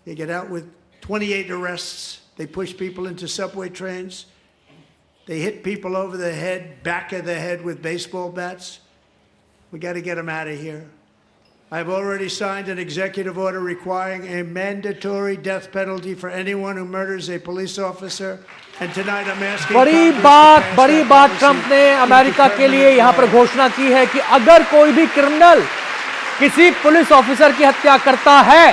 They get out with 28 arrests. They push people into subway trains. They hit people over the head, back of the head with baseball bats. We got to get them out of here. I've already signed an executive order requiring a mandatory death penalty for anyone who murders a police officer. And tonight I'm asking बड़ी बात Trump ने America के लिए यहाँ पर घोषणा की है कि अगर कोई भी क्रिमिनल किसी पुलिस ऑफिसर की हत्या करता है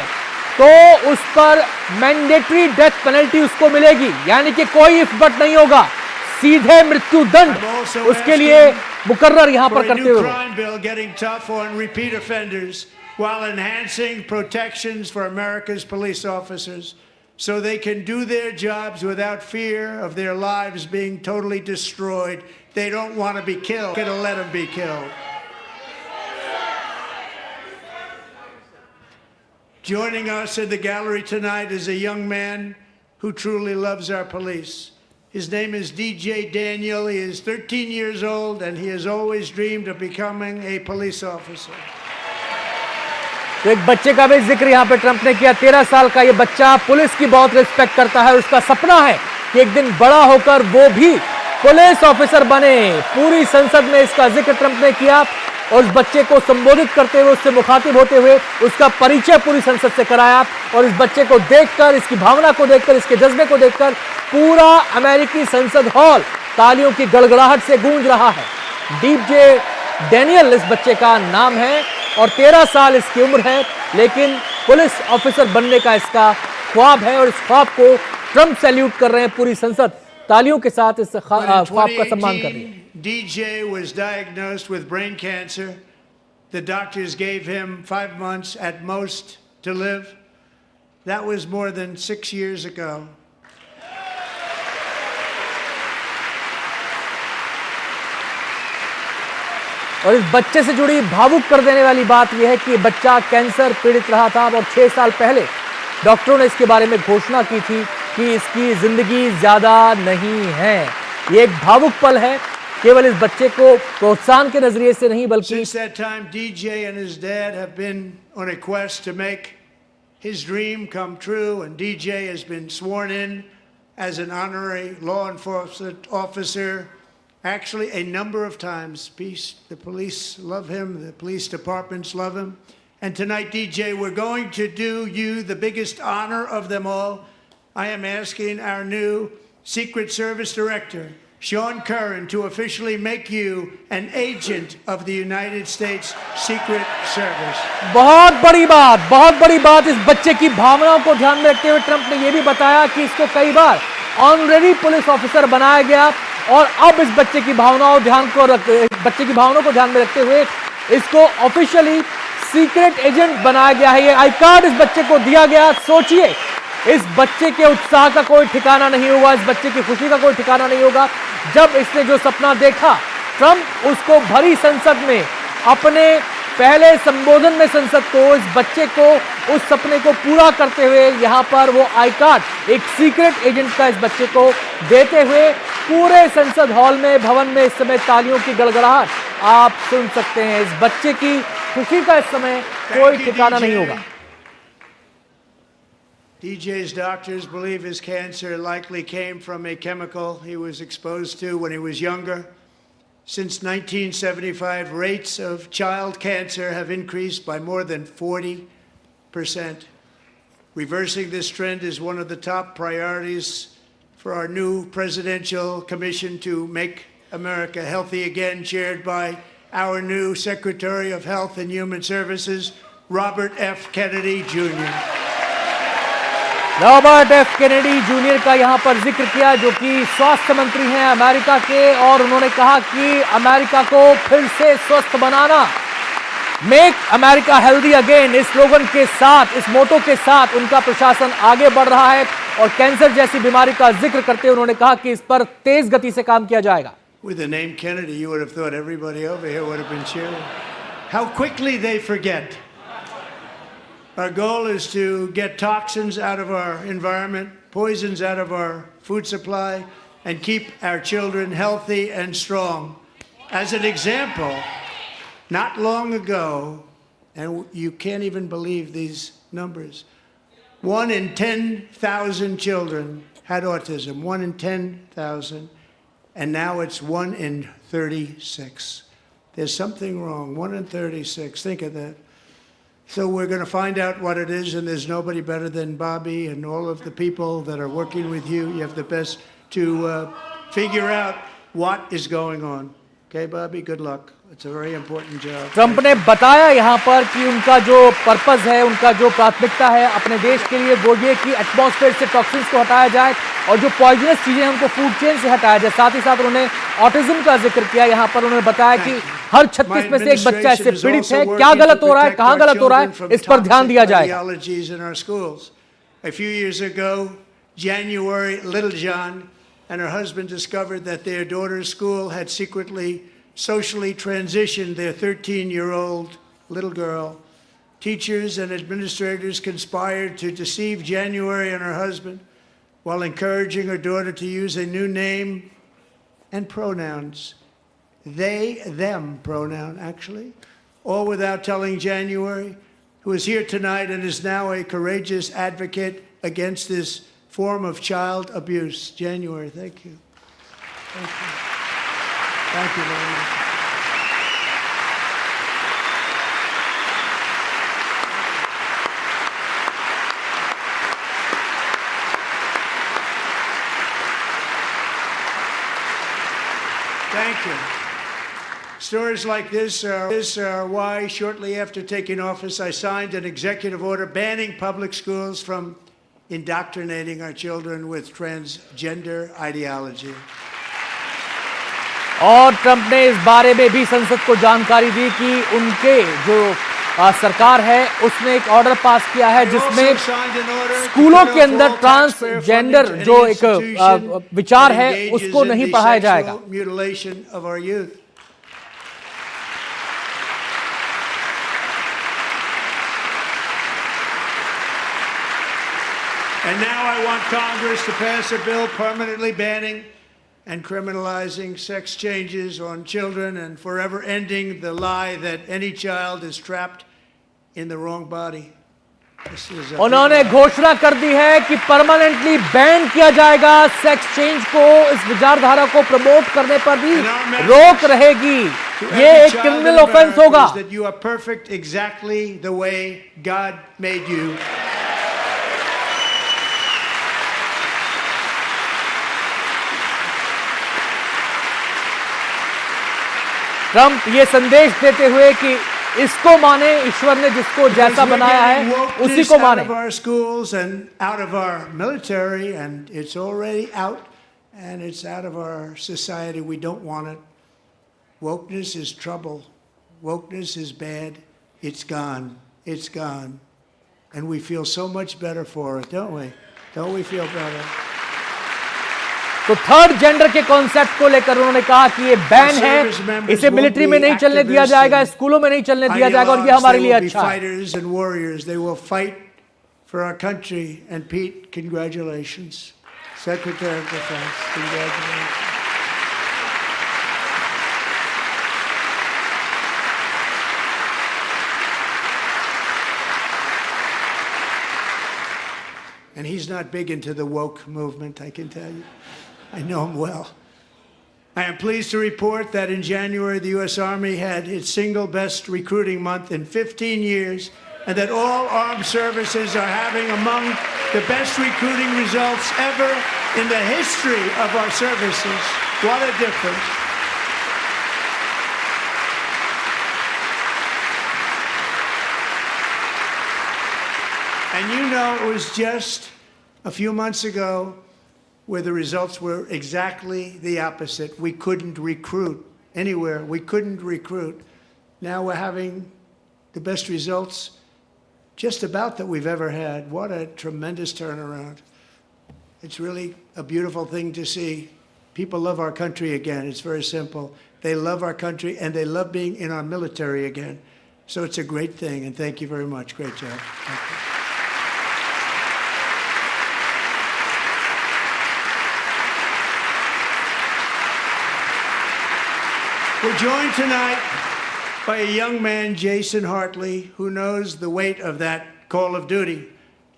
तो उस पर मैंडेटरी डेथ पेनल्टी उसको मिलेगी. यानी कि कोई इफ बट नहीं होगा, सीधे मृत्यु दंड उसके लिए मुकर्रर यहां पर करते हुए. crime bill getting tough on repeat offenders while enhancing protections for America's police officers so they can do their jobs without fear of their lives being totally destroyed. They don't want to be killed. Gonna let them be killed. Joining us in the gallery tonight is a young man who truly loves our police. His name is DJ Daniel. He is 13 years old, and he has always dreamed of becoming a police officer. तो एक बच्चे का भी जिक्र यहाँ पे Trump ने किया. 13 साल का ये बच्चा पुलिस की बहुत रिस्पेक्ट करता है. उसका सपना है कि एक दिन बड़ा होकर वो भी पुलिस ऑफिसर बने. पूरी संसद में इसका जिक्र ट्रंप ने किया और उस बच्चे को संबोधित करते हुए, उससे मुखातिब होते हुए उसका परिचय पूरी संसद से कराया. और इस बच्चे को देखकर, इसकी भावना को देखकर, इसके जज्बे को देखकर पूरा अमेरिकी संसद हॉल तालियों की गड़गड़ाहट से गूंज रहा है. डीजे डैनियल इस बच्चे का नाम है और 13 साल इसकी उम्र है, लेकिन पुलिस ऑफिसर बनने का इसका ख्वाब है और इस ख्वाब को ट्रंप सैल्यूट कर रहे हैं. पूरी संसद तालियों के साथ इस ख्वाब का सम्मान कर रही है. DJ was diagnosed with brain cancer. The doctors gave him 5 months at most to live. That was more than 6 years ago. और इस बच्चे से जुड़ी भावुक कर देने वाली बात यह है कि बच्चा कैंसर पीड़ित रहा था और 6 साल पहले डॉक्टरों ने इसके बारे में घोषणा की थी कि इसकी जिंदगी ज्यादा नहीं है. ये एक भावुक पल है, केवल इस बच्चे को प्रोत्साहन के नजरिए से नहीं बल्कि Since that time, DJ and his dad have been on a quest to make his dream come true, and DJ has been sworn in as an honorary law enforcement officer. Actually, a number of times. The police love him. The police departments love him. And tonight, DJ, we're going to do you the biggest honor of them all. I am asking our new Secret Service Director, Sean Curran, to officially make you an agent of the United States Secret Service. बहुत बड़ी बात इस बच्चे की भावनाओं को ध्यान में रखते हुए ट्रंप ने यह भी बताया कि इसको कई बार ऑनरेरी पुलिस ऑफिसर बनाया गया और अब इस बच्चे की भावनाओं को ध्यान में रखते हुए इसको ऑफिशियली सीक्रेट एजेंट बनाया गया है। ये आई कार्ड इस बच्चे को दिया गया। सोचिए, इस बच्चे के उत्साह का कोई ठिकाना नहीं होगा, इस बच्चे की खुशी का कोई ठिकाना नहीं होगा। जब इसने जो सपना देखा, ट्रंप उसको भरी संसद में अपने पहले संबोधन में संसद को, इस बच्चे को, उस सपने को पूरा करते हुए यहां पर वो आई कार्ड एक सीक्रेट एजेंट का इस बच्चे को देते हुए पूरे संसद हॉल में, भवन में इस समय तालियों की गड़गड़ाहट आप सुन सकते हैं। इस बच्चे की खुशी का इस समय कोई ठिकाना नहीं होगा। DJ's doctors believe his cancer likely came from a chemical he was exposed to when he was younger. Since 1975, rates of child cancer have increased by more than 40%. Reversing this trend is one of the top priorities for our new presidential commission to make America healthy again, chaired by our new Secretary of Health and Human Services, Robert F. Kennedy Jr. Robert F Kennedy junior का यहां पर जिक्र किया, जो कि स्वास्थ्य मंत्री हैं अमेरिका के, और उन्होंने कहा कि अमेरिका को फिर से स्वस्थ बनाना, मेक अमेरिका हेल्दी अगेन, इस स्लोगन के साथ, इस मोटो के साथ उनका प्रशासन आगे बढ़ रहा है। और कैंसर जैसी बीमारी का जिक्र करते हुए उन्होंने कहा कि इस पर तेज गति से काम किया जाएगा। With the name Kennedy, you would have thought everybody over here would have been cheering. How quickly they forget. Our goal is to get toxins out of our environment, poisons out of our food supply, and keep our children healthy and strong. As an example, not long ago, and you can't even believe these numbers, 1 in 10,000 children had autism, 1 in 10,000, and now it's 1 in 36. There's something wrong, 1 in 36, think of that. So we're going to find out what it is, and there's nobody better than Bobby and all of the people that are working with you. You have the best to figure out what is going on. Okay, Bobby, good luck. It's a very important job. Trump ने बताया यहां पर कि उनका जो purpose है, उनका जो प्राथमिकता है अपने देश के लिए, वो ये कि एटमॉस्फेयर से टॉक्सिन्स को हटाया जाए और जो पॉइजनस चीजें हैं उनको फूड चेन से हटाया जाए। साथ ही साथ उन्होंने ऑटिज्म का जिक्र किया। यहां पर उन्होंने बताया कि हर 36 में से एक बच्चा इससे पीड़ित है। क्या गलत हो रहा है, कहां गलत हो रहा है, इस पर ध्यान दिया जाएगा। A few years ago, January, little John and her husband discovered that their daughter's school had secretly socially transitioned their 13-year-old little girl. Teachers and administrators conspired to deceive January and her husband while encouraging her daughter to use a new name and pronouns. They, them pronoun, actually. All without telling January, who is here tonight and is now a courageous advocate against this form of child abuse. January, thank you. Thank you. Thank you very much. Thank you. Stories like this are why, shortly after taking office, I signed an executive order banning public schools from indoctrinating our children with transgender ideology. और Trump ने इस बारे में भी संसद को जानकारी दी कि उनके जो सरकार है उसने एक ऑर्डर पास किया है जिसमें स्कूलों के अंदर ट्रांसजेंडर जो एक विचार है उसको नहीं पढ़ाया जाएगा। And now I want Congress to pass a bill permanently banning and criminalizing sex changes on children and forever ending the lie that any child is trapped in the wrong body. This is a उन्होंने घोषणा कर दी है कि permanently ban किया जाएगा sex change को, इस विचारधारा को प्रमोट करने पर भी रोक रहेगी। ये एक क्रिमिनल ऑफेंस होगा। that you are perfect exactly the way God made you. Trump ये संदेश देते हुए कि इसको माने, ईश्वर ने जिसको जैसा बनाया है उसी को माने। Out of our schools and out of our military, and it's already out, and it's out of our society. We don't want it. Wokeness is trouble. Wokeness is bad. It's gone. It's gone. And we feel so much better for it, don't we? Don't we feel better? तो third gender के concept को लेकर उन्होंने कहा कि ये ban है, इसे मिलिट्री में नहीं चलने दिया जाएगा, स्कूलों में नहीं चलने दिया जाएगा, और ये हमारे लिए अच्छा है। Fighters and warriors, they will fight for our country. And Pete, congratulations, Secretary of Defense, congratulations. And he's not big into the woke movement, I can tell you. I know him well. I am pleased to report that in January, the U.S. Army had its single best recruiting month in 15 years, and that all armed services are having among the best recruiting results ever in the history of our services. What a difference. And you know, it was just a few months ago where the results were exactly the opposite. We couldn't recruit anywhere. We couldn't recruit. Now we're having the best results just about that we've ever had. What a tremendous turnaround. It's really a beautiful thing to see. People love our country again. It's very simple. They love our country, and they love being in our military again. So it's a great thing, and thank you very much. Great job. Thank you. We're joined tonight by a young man, Jason Hartley, who knows the weight of that call of duty.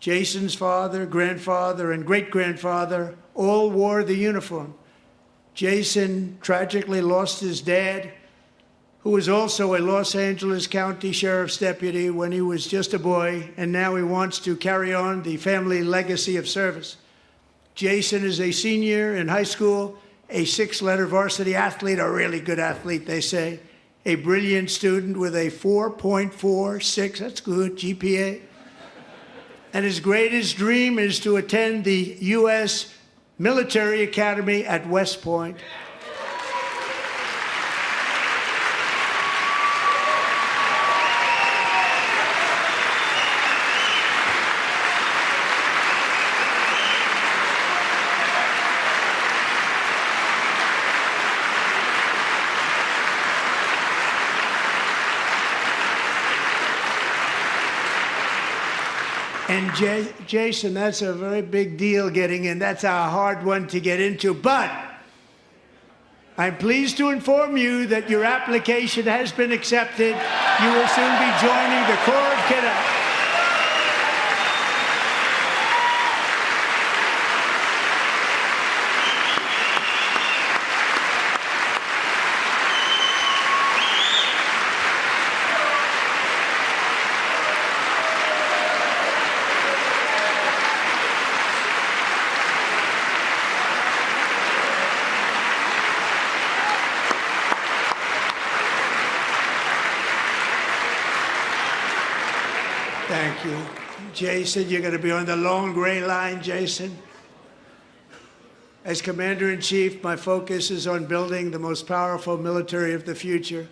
Jason's father, grandfather, and great-grandfather all wore the uniform. Jason tragically lost his dad, who was also a Los Angeles County Sheriff's deputy when he was just a boy, and now he wants to carry on the family legacy of service. Jason is a senior in high school, a 6-letter varsity athlete, a really good athlete, they say, a brilliant student with a 4.46, that's good, GPA. And his greatest dream is to attend the U.S. Military Academy at West Point. And Jason, that's a very big deal getting in. That's a hard one to get into. But I'm pleased to inform you that your application has been accepted. You will soon be joining the Corps of Cadets. Thank you. Jason, you're going to be on the long gray line, Jason. As Commander-in-Chief, my focus is on building the most powerful military of the future.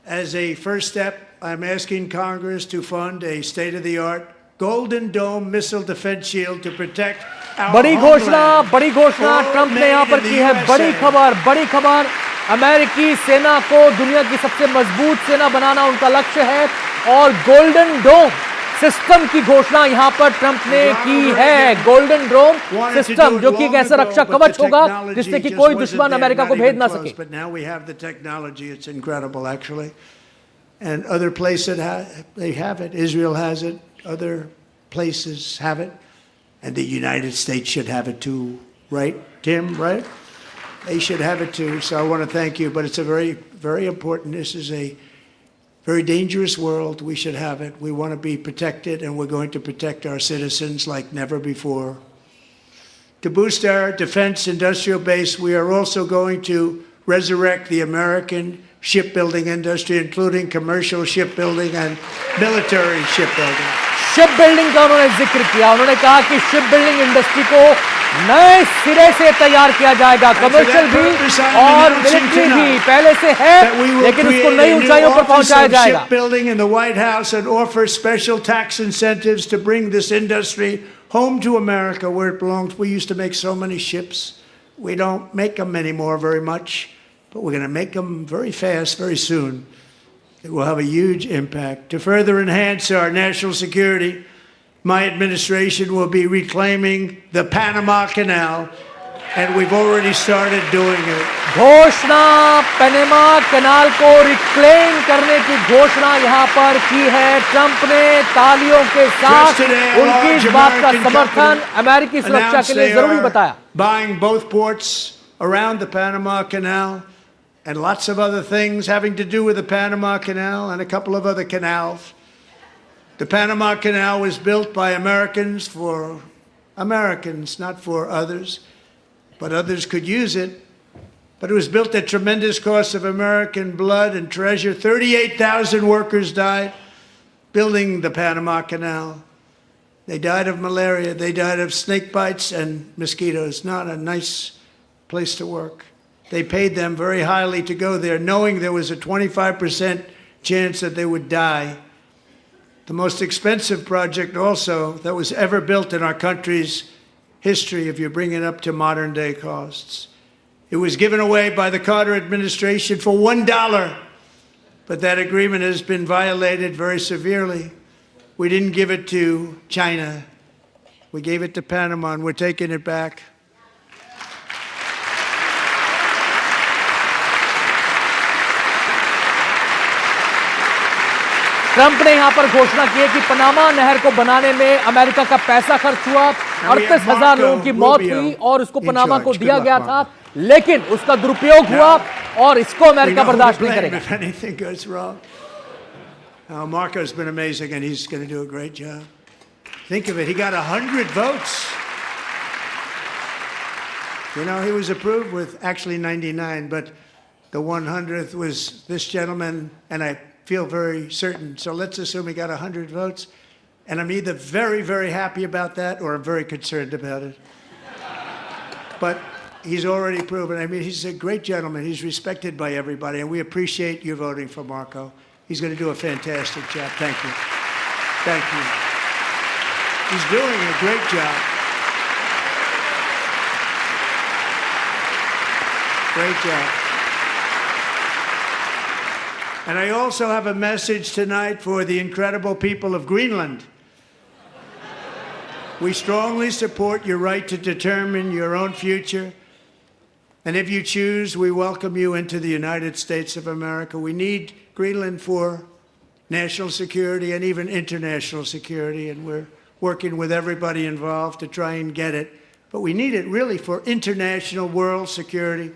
As a first step, I'm asking Congress to fund a state-of-the-art Golden Dome missile defense shield to protect our बड़ी घोषणा Trump ने यहां पर की है। बड़ी खबर अमेरिकी सेना को दुनिया की सबसे मजबूत सेना बनाना उनका लक्ष्य है, और गोल्डन डोम सिस्टम की घोषणा यहां पर ट्रंप ने की है। गोल्डन डोम सिस्टम, जो कि एक ऐसा रक्षा कवच होगा जिससे कि कोई दुश्मन अमेरिका को भेद ना सके। But now we have the technology. It's incredible, actually. And other places they have it. Israel has it. Other places have it, and the United States should have it too, right, Tim, right? They should have it too, so I want to thank you, but it's a very, very important, this is a very dangerous world. We should have it. We want to be protected, and we're going to protect our citizens like never before. To boost our defense industrial base, we are also going to resurrect the American shipbuilding industry, including commercial shipbuilding and military shipbuilding. Ship building का उन्होंने जिक्र किया, उन्होंने कहा कि ship building industry को नए सिरे से तैयार किया जाएगा, कमर्शियल भी और मिलिट्री भी पहले से है, लेकिन उसको नई ऊंचाइयों पर पहुंचाया जाएगा. Shipbuilding in the White House and offer special tax incentives to bring this industry home to America where it belongs. We used to make so many ships. We don't make them anymore very much, but we're going to make them very fast, very soon. It will have a huge impact. To further enhance our national security, my administration will be reclaiming the Panama Canal, and we've already started doing it. घोषणा Panama canal को reclaim करने की घोषणा यहां पर की है Trump ने तालियों के साथ. उनकी इस बात का समर्थन अमेरिकी सुरक्षा के लिए जरूरी बताया. Buying both ports around the Panama Canal and lots of other things having to do with the Panama Canal and a couple of other canals. The Panama Canal was built by Americans for Americans, not for others, but others could use it. But it was built at tremendous cost of American blood and treasure. 38,000 workers died building the Panama Canal. They died of malaria. They died of snake bites and mosquitoes. Not a nice place to work. They paid them very highly to go there, knowing there was a 25% chance that they would die. The most expensive project also that was ever built in our country's history, if you bring it up to modern day costs. It was given away by the Carter administration for $1, but that agreement has been violated very severely. We didn't give it to China. We gave it to Panama, and we're taking it back. Trump ने यहां पर घोषणा की है कि Panama नहर को बनाने में अमेरिका का पैसा खर्च हुआ, 38,000 लोगों की मौत हुई और उसको पनामा को दिया गया था, लेकिन उसका दुरुपयोग हुआ और इसको अमेरिका बर्दाश्त नहीं करेगा. If anything goes wrong. Marco's been amazing, and he's going to do a great job. Think of it, he got 100 votes. You know, he was approved with actually 99, but the 100th was this gentleman, and I feel very certain. So let's assume he got 100 votes, and I'm either very, very happy about that or I'm very concerned about it. But he's already proven. I mean, he's a great gentleman. He's respected by everybody, and we appreciate you voting for Marco. He's going to do a fantastic job. Thank you. Thank you. He's doing a great job. Great job. And I also have a message tonight for the incredible people of Greenland. We strongly support your right to determine your own future. And if you choose, we welcome you into the United States of America. We need Greenland for national security and even international security, and we're working with everybody involved to try and get it. But we need it really for international world security,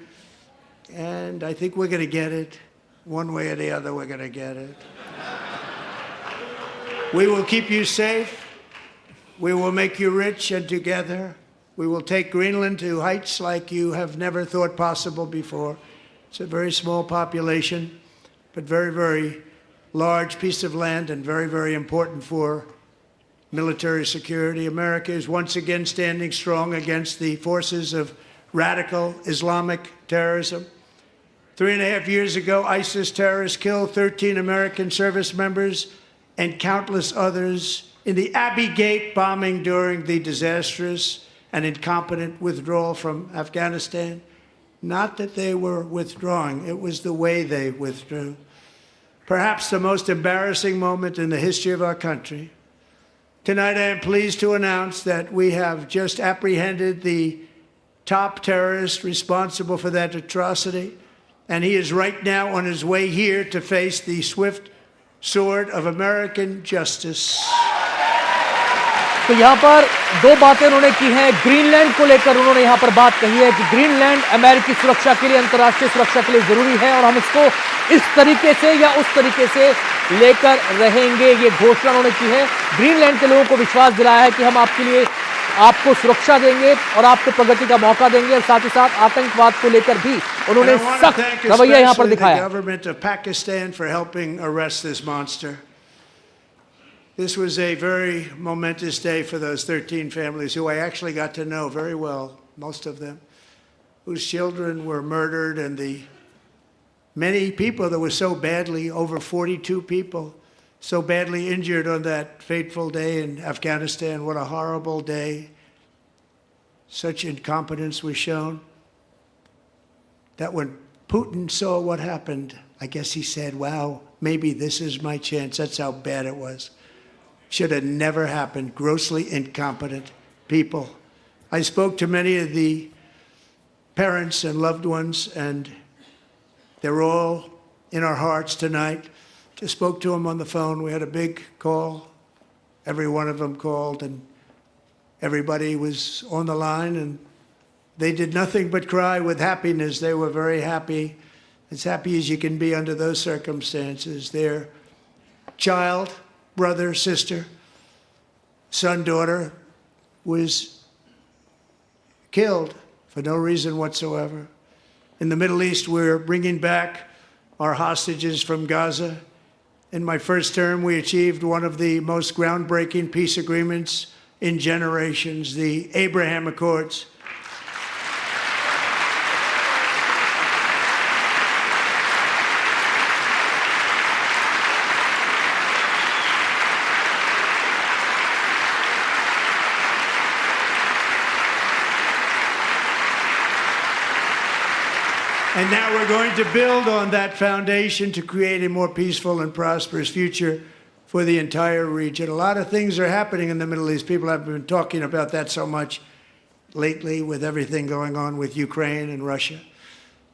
and I think we're going to get it. One way or the other, we're going to get it. We will keep you safe. We will make you rich, and together we will take Greenland to heights like you have never thought possible before. It's a very small population, but very, very large piece of land and very, very important for military security. America is once again standing strong against the forces of radical Islamic terrorism. 3.5 years ago, ISIS terrorists killed 13 American service members and countless others in the Abbey Gate bombing during the disastrous and incompetent withdrawal from Afghanistan. Not that they were withdrawing, it was the way they withdrew. Perhaps the most embarrassing moment in the history of our country. Tonight, I am pleased to announce that we have just apprehended the top terrorist responsible for that atrocity, and he is right now on his way here to face the swift sword of American justice. तो यहाँ पर दो बातें उन्होंने की हैं। Greenland को लेकर उन्होंने यहाँ पर बात कही है कि ग्रीनलैंड अमेरिकी सुरक्षा के लिए, अंतर्राष्ट्रीय सुरक्षा के लिए जरूरी है और हम उसको इस तरीके से या उस तरीके से लेकर रहेंगे, ये घोषणा उन्होंने की है। ग्रीनलैंड के लोगों को विश्वास दिलाया है कि हम आपके लिए आपको सुरक्षा देंगे और आपको प्रगति का मौका देंगे, और साथ ही साथ आतंकवाद को लेकर भी उन्होंने सख्त रवैया यहाँ पर दिखाया। This was a very momentous day for those 13 families who I actually got to know very well, most of them, whose children were murdered, and the many people that were so badly, over 42 people, so badly injured on that fateful day in Afghanistan. What a horrible day. Such incompetence was shown that when Putin saw what happened, I guess he said, wow, maybe this is my chance. That's how bad it was. Should have never happened. Grossly incompetent people. I spoke to many of the parents and loved ones, and they're all in our hearts tonight. Just spoke to them on the phone. We had a big call. Every one of them called, and everybody was on the line, and they did nothing but cry with happiness. They were very happy, as happy as you can be under those circumstances. Their child, brother, sister, son, daughter was killed for no reason whatsoever. In the Middle East, we're bringing back our hostages from Gaza. In my first term, we achieved one of the most groundbreaking peace agreements in generations, the Abraham Accords. And now we're going to build on that foundation to create a more peaceful and prosperous future for the entire region. A lot of things are happening in the Middle East. People have been talking about that so much lately with everything going on with Ukraine and Russia.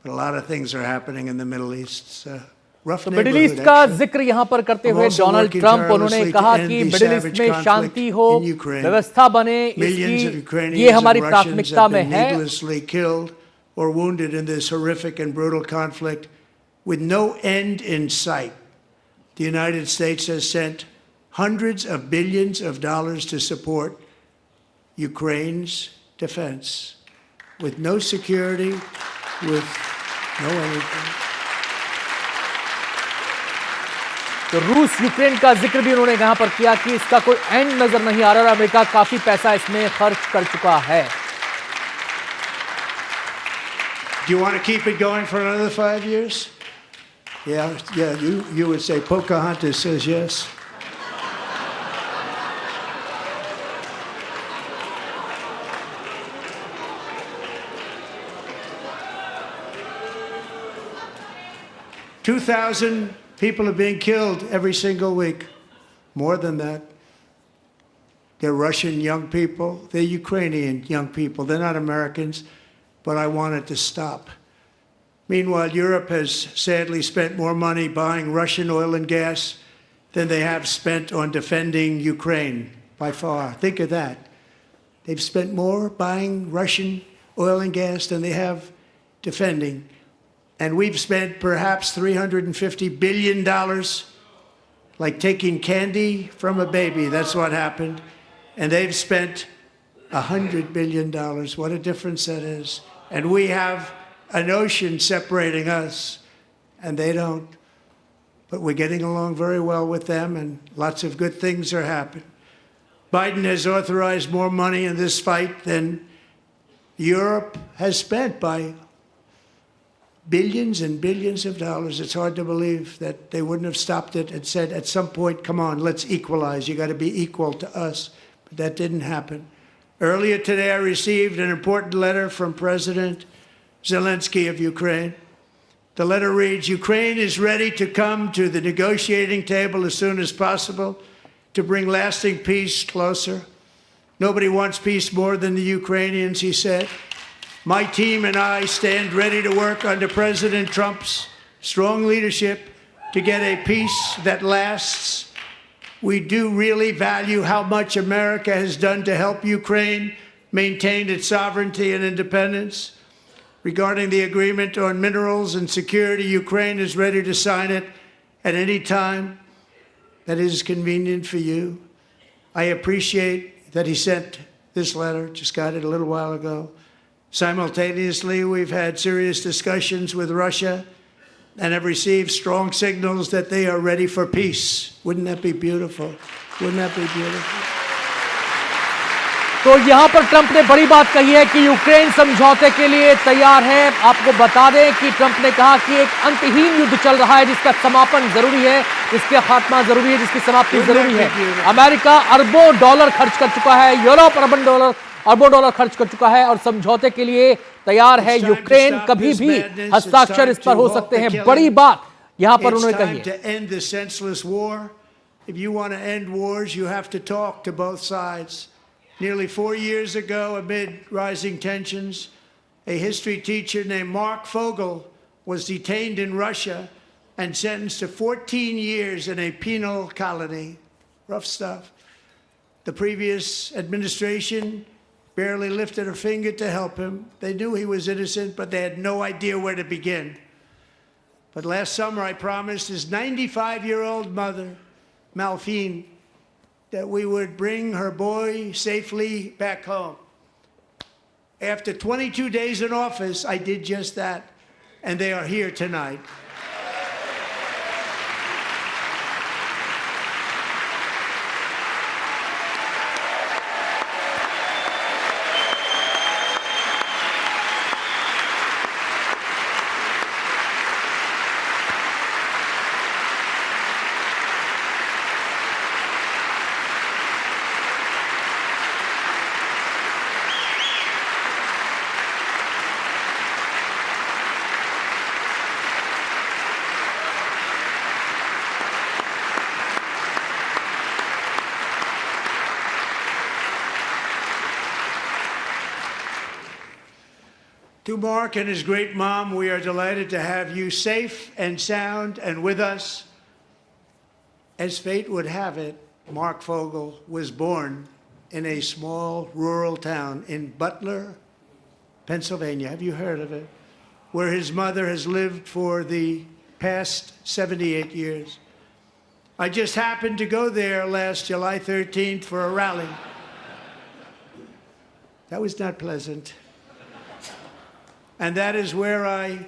But a lot of things are happening in the Middle East. It's a rough neighborhood, middle east का जिक्र यहाँ पर करते हुए Donald Trump उन्होंने कहा कि middle east में शांति हो, व्यवस्था बने, इसकी ये हमारी प्राथमिकता में है। Or wounded in this horrific and brutal conflict with no end in sight. The United States has sent hundreds of billions of dollars to support Ukraine's defense with no security, with no anything. तो रूस Ukraine का जिक्र भी उन्होंने यहाँ पर किया कि इसका कोई एंड नजर नहीं आ रहा और अमेरिका काफी पैसा इसमें खर्च कर चुका है। Do you want to keep it going for another 5 years? Yeah, you would say Pocahontas says yes. $2,000 people are being killed every single week. More than that. They're Russian young people. They're Ukrainian young people. They're not Americans. But I want it to stop. Meanwhile, Europe has sadly spent more money buying Russian oil and gas than they have spent on defending Ukraine, by far. Think of that. They've spent more buying Russian oil and gas than they have defending. And we've spent perhaps $350 billion, like taking candy from a baby. That's what happened. And they've spent $100 billion. What a difference that is. And we have an ocean separating us, and they don't. But we're getting along very well with them, and lots of good things are happening. Biden has authorized more money in this fight than Europe has spent, by billions and billions of dollars. It's hard to believe that they wouldn't have stopped it and said, at some point, come on, let's equalize. You got to be equal to us. But that didn't happen. Earlier today, I received an important letter from President Zelensky of Ukraine. The letter reads, Ukraine is ready to come to the negotiating table as soon as possible to bring lasting peace closer. Nobody wants peace more than the Ukrainians, he said. My team and I stand ready to work under President Trump's strong leadership to get a peace that lasts we do really value how much America has done to help Ukraine maintain its sovereignty and independence. Regarding the agreement on minerals and security, Ukraine is ready to sign it at any time that is convenient for you. I appreciate that he sent this letter, just got it a little while ago. Simultaneously, we've had serious discussions with Russia and have received strong signals that they are ready for peace. Wouldn't that be beautiful? Wouldn't that be beautiful? तो यहां पर Trump ने बड़ी बात कही है कि Ukraine समझौते के लिए तैयार है। आपको बता दें कि ट्रंप ने कहा कि एक अंतहीन युद्ध चल रहा है जिसका समापन जरूरी है, जिसका खात्मा जरूरी है, जिसकी समाप्ति जरूरी है। अमेरिका अरबों डॉलर खर्च कर चुका है, यूरोप अरबों डॉलर खर्च कर चुका है और समझौते के लिए तैयार है। यूक्रेन कभी भी हस्ताक्षर इस पर हो सकते हैं। बड़ी बात यहां पर उन्होंने कही है। If you want to end wars, you have to talk to both sides. Nearly 4 years ago, amid rising tensions, a history teacher named Mark Fogel was detained in Russia and sentenced to 14 years in a penal colony. Rough stuff. The previous administration barely lifted a finger to help him. They knew he was innocent, but they had no idea where to begin. But last summer, I promised his 95-year-old mother, Malphine, that we would bring her boy safely back home. After 22 days in office, I did just that, and they are here tonight. To Mark and his great mom, we are delighted to have you safe and sound and with us. As fate would have it, Mark Fogel was born in a small rural town in Butler, Pennsylvania. Have you heard of it? Where his mother has lived for the past 78 years. I just happened to go there last July 13th for a rally. That was not pleasant. And that is where I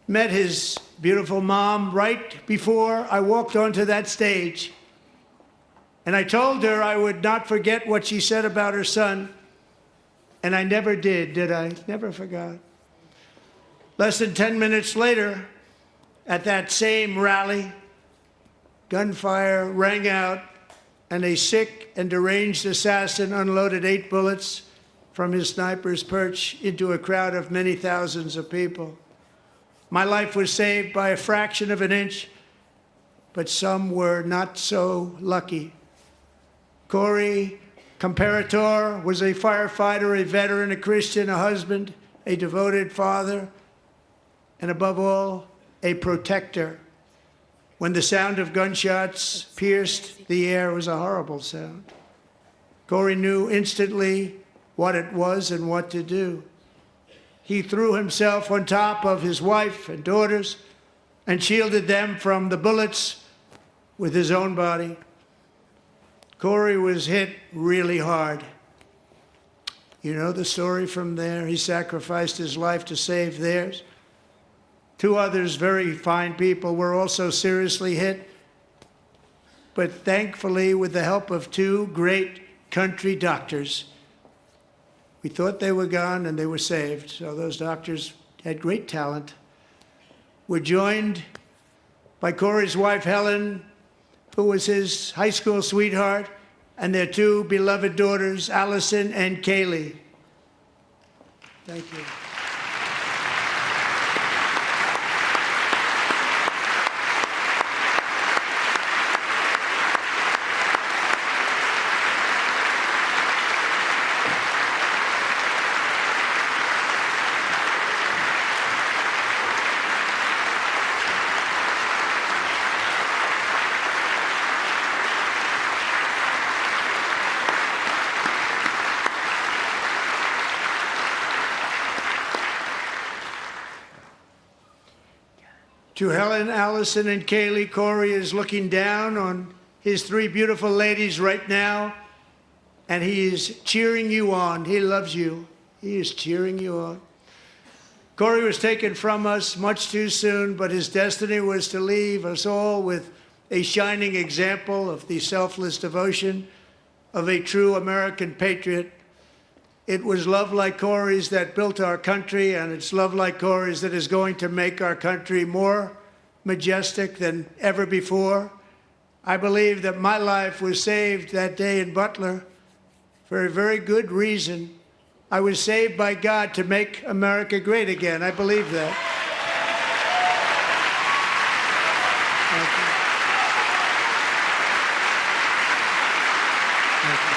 met his beautiful mom right before I walked onto that stage. And I told her I would not forget what she said about her son. And I never did I? Never forgot. Less than 10 minutes later, at that same rally, gunfire rang out, and a sick and deranged assassin unloaded 8 bullets from his sniper's perch into a crowd of many thousands of people. My life was saved by a fraction of an inch, but some were not so lucky. Corey Comparator was a firefighter, a veteran, a Christian, a husband, a devoted father, and above all, a protector. When the sound of gunshots pierced the air, it was a horrible sound. Corey knew instantly what it was and what to do. He threw himself on top of his wife and daughters and shielded them from the bullets with his own body. Corey was hit really hard. You know the story from there. He sacrificed his life to save theirs. 2 others, very fine people, were also seriously hit. But thankfully, with the help of 2 great country doctors, we thought they were gone and they were saved. So those doctors had great talent. We're joined by Corey's wife, Helen, who was his high school sweetheart, and their 2 beloved daughters, Allison and Kaylee. Thank you. To Helen, Allison, and Kaylee, Corey is looking down on his three beautiful ladies right now, and he is cheering you on. He loves you. He is cheering you on. Corey was taken from us much too soon, but his destiny was to leave us all with a shining example of the selfless devotion of a true American patriot. It was love like Corey's that built our country, and it's love like Corey's that is going to make our country more majestic than ever before. I believe that my life was saved that day in Butler for a very good reason. I was saved by God to make America great again. I believe that. Thank you. Thank you.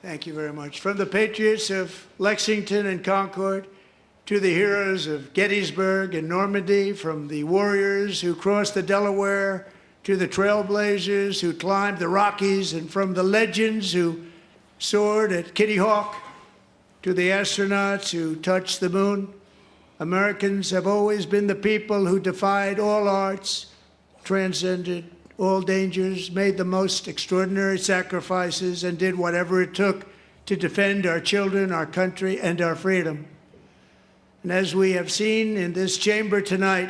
Thank you very much. From the patriots of Lexington and Concord to the heroes of Gettysburg and Normandy, from the warriors who crossed the Delaware to the trailblazers who climbed the Rockies, and from the legends who soared at Kitty Hawk to the astronauts who touched the moon, Americans have always been the people who defied all odds, transcended all dangers, made the most extraordinary sacrifices, and did whatever it took to defend our children, our country, and our freedom. And as we have seen in this chamber tonight,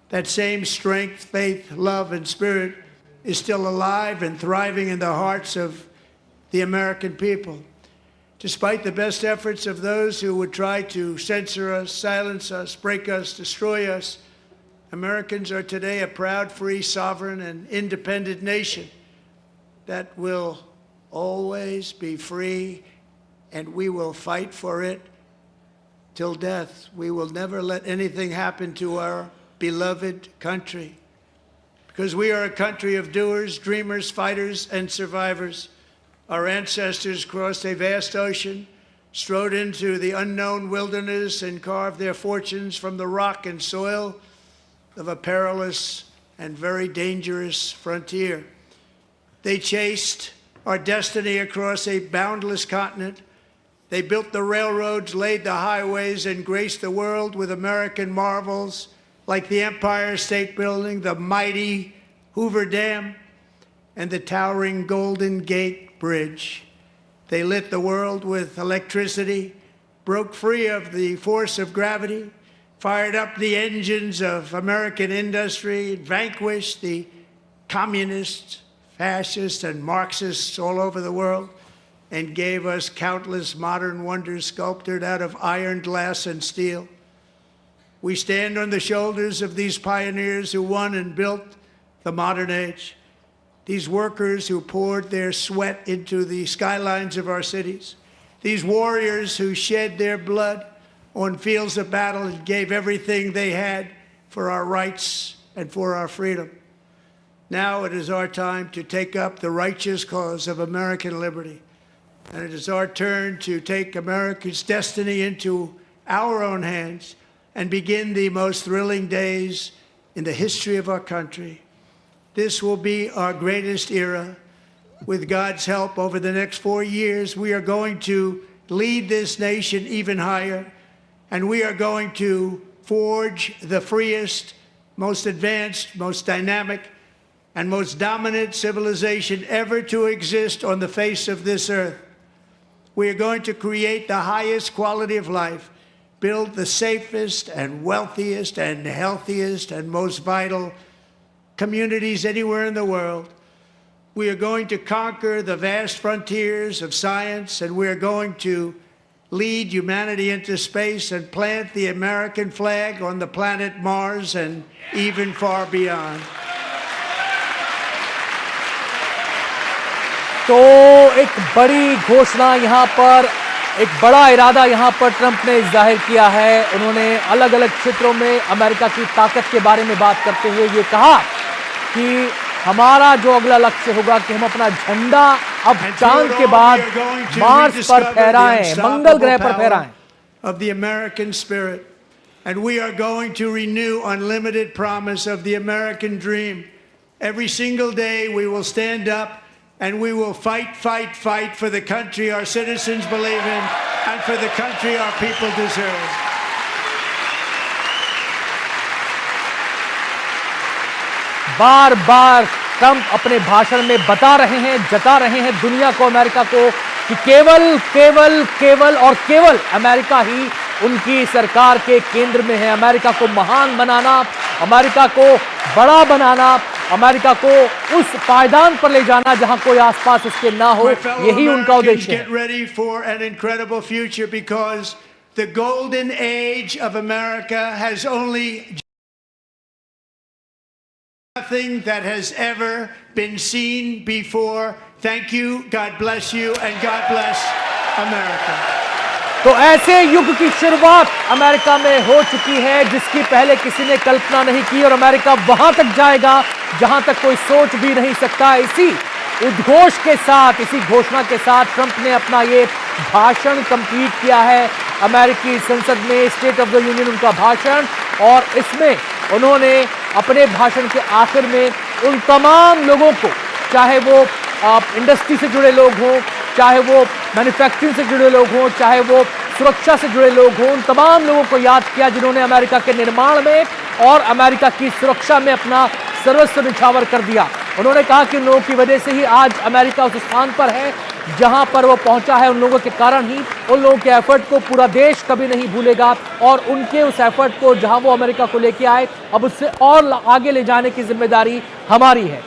that same strength, faith, love, and spirit is still alive and thriving in the hearts of the American people. Despite the best efforts of those who would try to censor us, silence us, break us, destroy us, Americans are today a proud, free, sovereign, and independent nation that will always be free, and we will fight for it till death. We will never let anything happen to our beloved country, because we are a country of doers, dreamers, fighters, and survivors. Our ancestors crossed a vast ocean, strode into the unknown wilderness, and carved their fortunes from the rock and soil of a perilous and very dangerous frontier. They chased our destiny across a boundless continent. They built the railroads, laid the highways, and graced the world with American marvels like the Empire State Building, the mighty Hoover Dam, and the towering Golden Gate Bridge. They lit the world with electricity, broke free of the force of gravity, fired up the engines of American industry, vanquished the communists, fascists, and Marxists all over the world, and gave us countless modern wonders sculptured out of iron, glass, and steel. We stand on the shoulders of these pioneers who won and built the modern age, these workers who poured their sweat into the skylines of our cities, these warriors who shed their blood on fields of battle and gave everything they had for our rights and for our freedom. Now it is our time to take up the righteous cause of American liberty. And it is our turn to take America's destiny into our own hands and begin the most thrilling days in the history of our country. This will be our greatest era. With God's help, over the next 4 years, we are going to lead this nation even higher, and we are going to forge the freest, most advanced, most dynamic, and most dominant civilization ever to exist on the face of this earth. We are going to create the highest quality of life, build the safest and wealthiest and healthiest and most vital communities anywhere in the world. We are going to conquer the vast frontiers of science, and we are going to lead humanity into space and plant the American flag on the planet Mars and even far beyond. तो एक बड़ी घोषणा यहाँ पर, एक बड़ा इरादा यहाँ पर ट्रंप ने जाहिर किया है। उन्होंने अलग अलग क्षेत्रों में अमेरिका की ताकत के बारे में बात करते हुए ये कहा कि हमारा जो अगला लक्ष्य होगा कि हम अपना झंडा अब चांद के बाद मार्स पर फहराएं, मंगल ग्रह पर फहराएं। Of the American spirit, and we are going to renew unlimited promise of the American dream. Every single day we will stand up and we will fight, fight, fight for the country our citizens believe in and for the country our people deserve. Bar bar Trump अपने भाषण में बता रहे हैं, जता रहे हैं दुनिया को, अमेरिका को, कि केवल केवल केवल और केवल अमेरिका ही उनकी सरकार के केंद्र में है। अमेरिका को महान बनाना, अमेरिका को बड़ा बनाना, अमेरिका को उस पायदान पर ले जाना जहां कोई आसपास उसके ना हो, यही उनका उद्देश्य है। Get ready for an incredible future because the golden age of America has only nothing that has ever been seen before. Thank you, God bless you, and God bless America. तो ऐसे युग की शुरुआत अमेरिका में हो चुकी है जिसकी पहले किसी ने कल्पना नहीं की, और अमेरिका वहां तक जाएगा जहां तक कोई सोच भी नहीं सकता। इसी उद्घोष के साथ, इसी घोषणा के साथ ट्रंप ने अपना ये भाषण कंप्लीट किया है अमेरिकी संसद में, स्टेट ऑफ द यूनियन उनका भाषण, और इसमें उन्होंने अपने भाषण के आखिर में उन तमाम लोगों को, चाहे वो इंडस्ट्री से जुड़े लोग हों, चाहे वो मैन्युफैक्चरिंग से जुड़े लोग हों, चाहे वो सुरक्षा से जुड़े लोग हों, उन तमाम लोगों को याद किया जिन्होंने अमेरिका के निर्माण में और अमेरिका की सुरक्षा में अपना सर्वस्व निछावर कर दिया। उन्होंने कहा कि उन लोगों की वजह से ही आज अमेरिका उस स्थान पर है जहां पर वो पहुंचा है। उन लोगों के कारण ही, उन लोगों के एफर्ट को पूरा देश कभी नहीं भूलेगा, और उनके उस एफर्ट को जहां वो अमेरिका को लेके आए, अब उससे और आगे ले जाने की जिम्मेदारी हमारी है।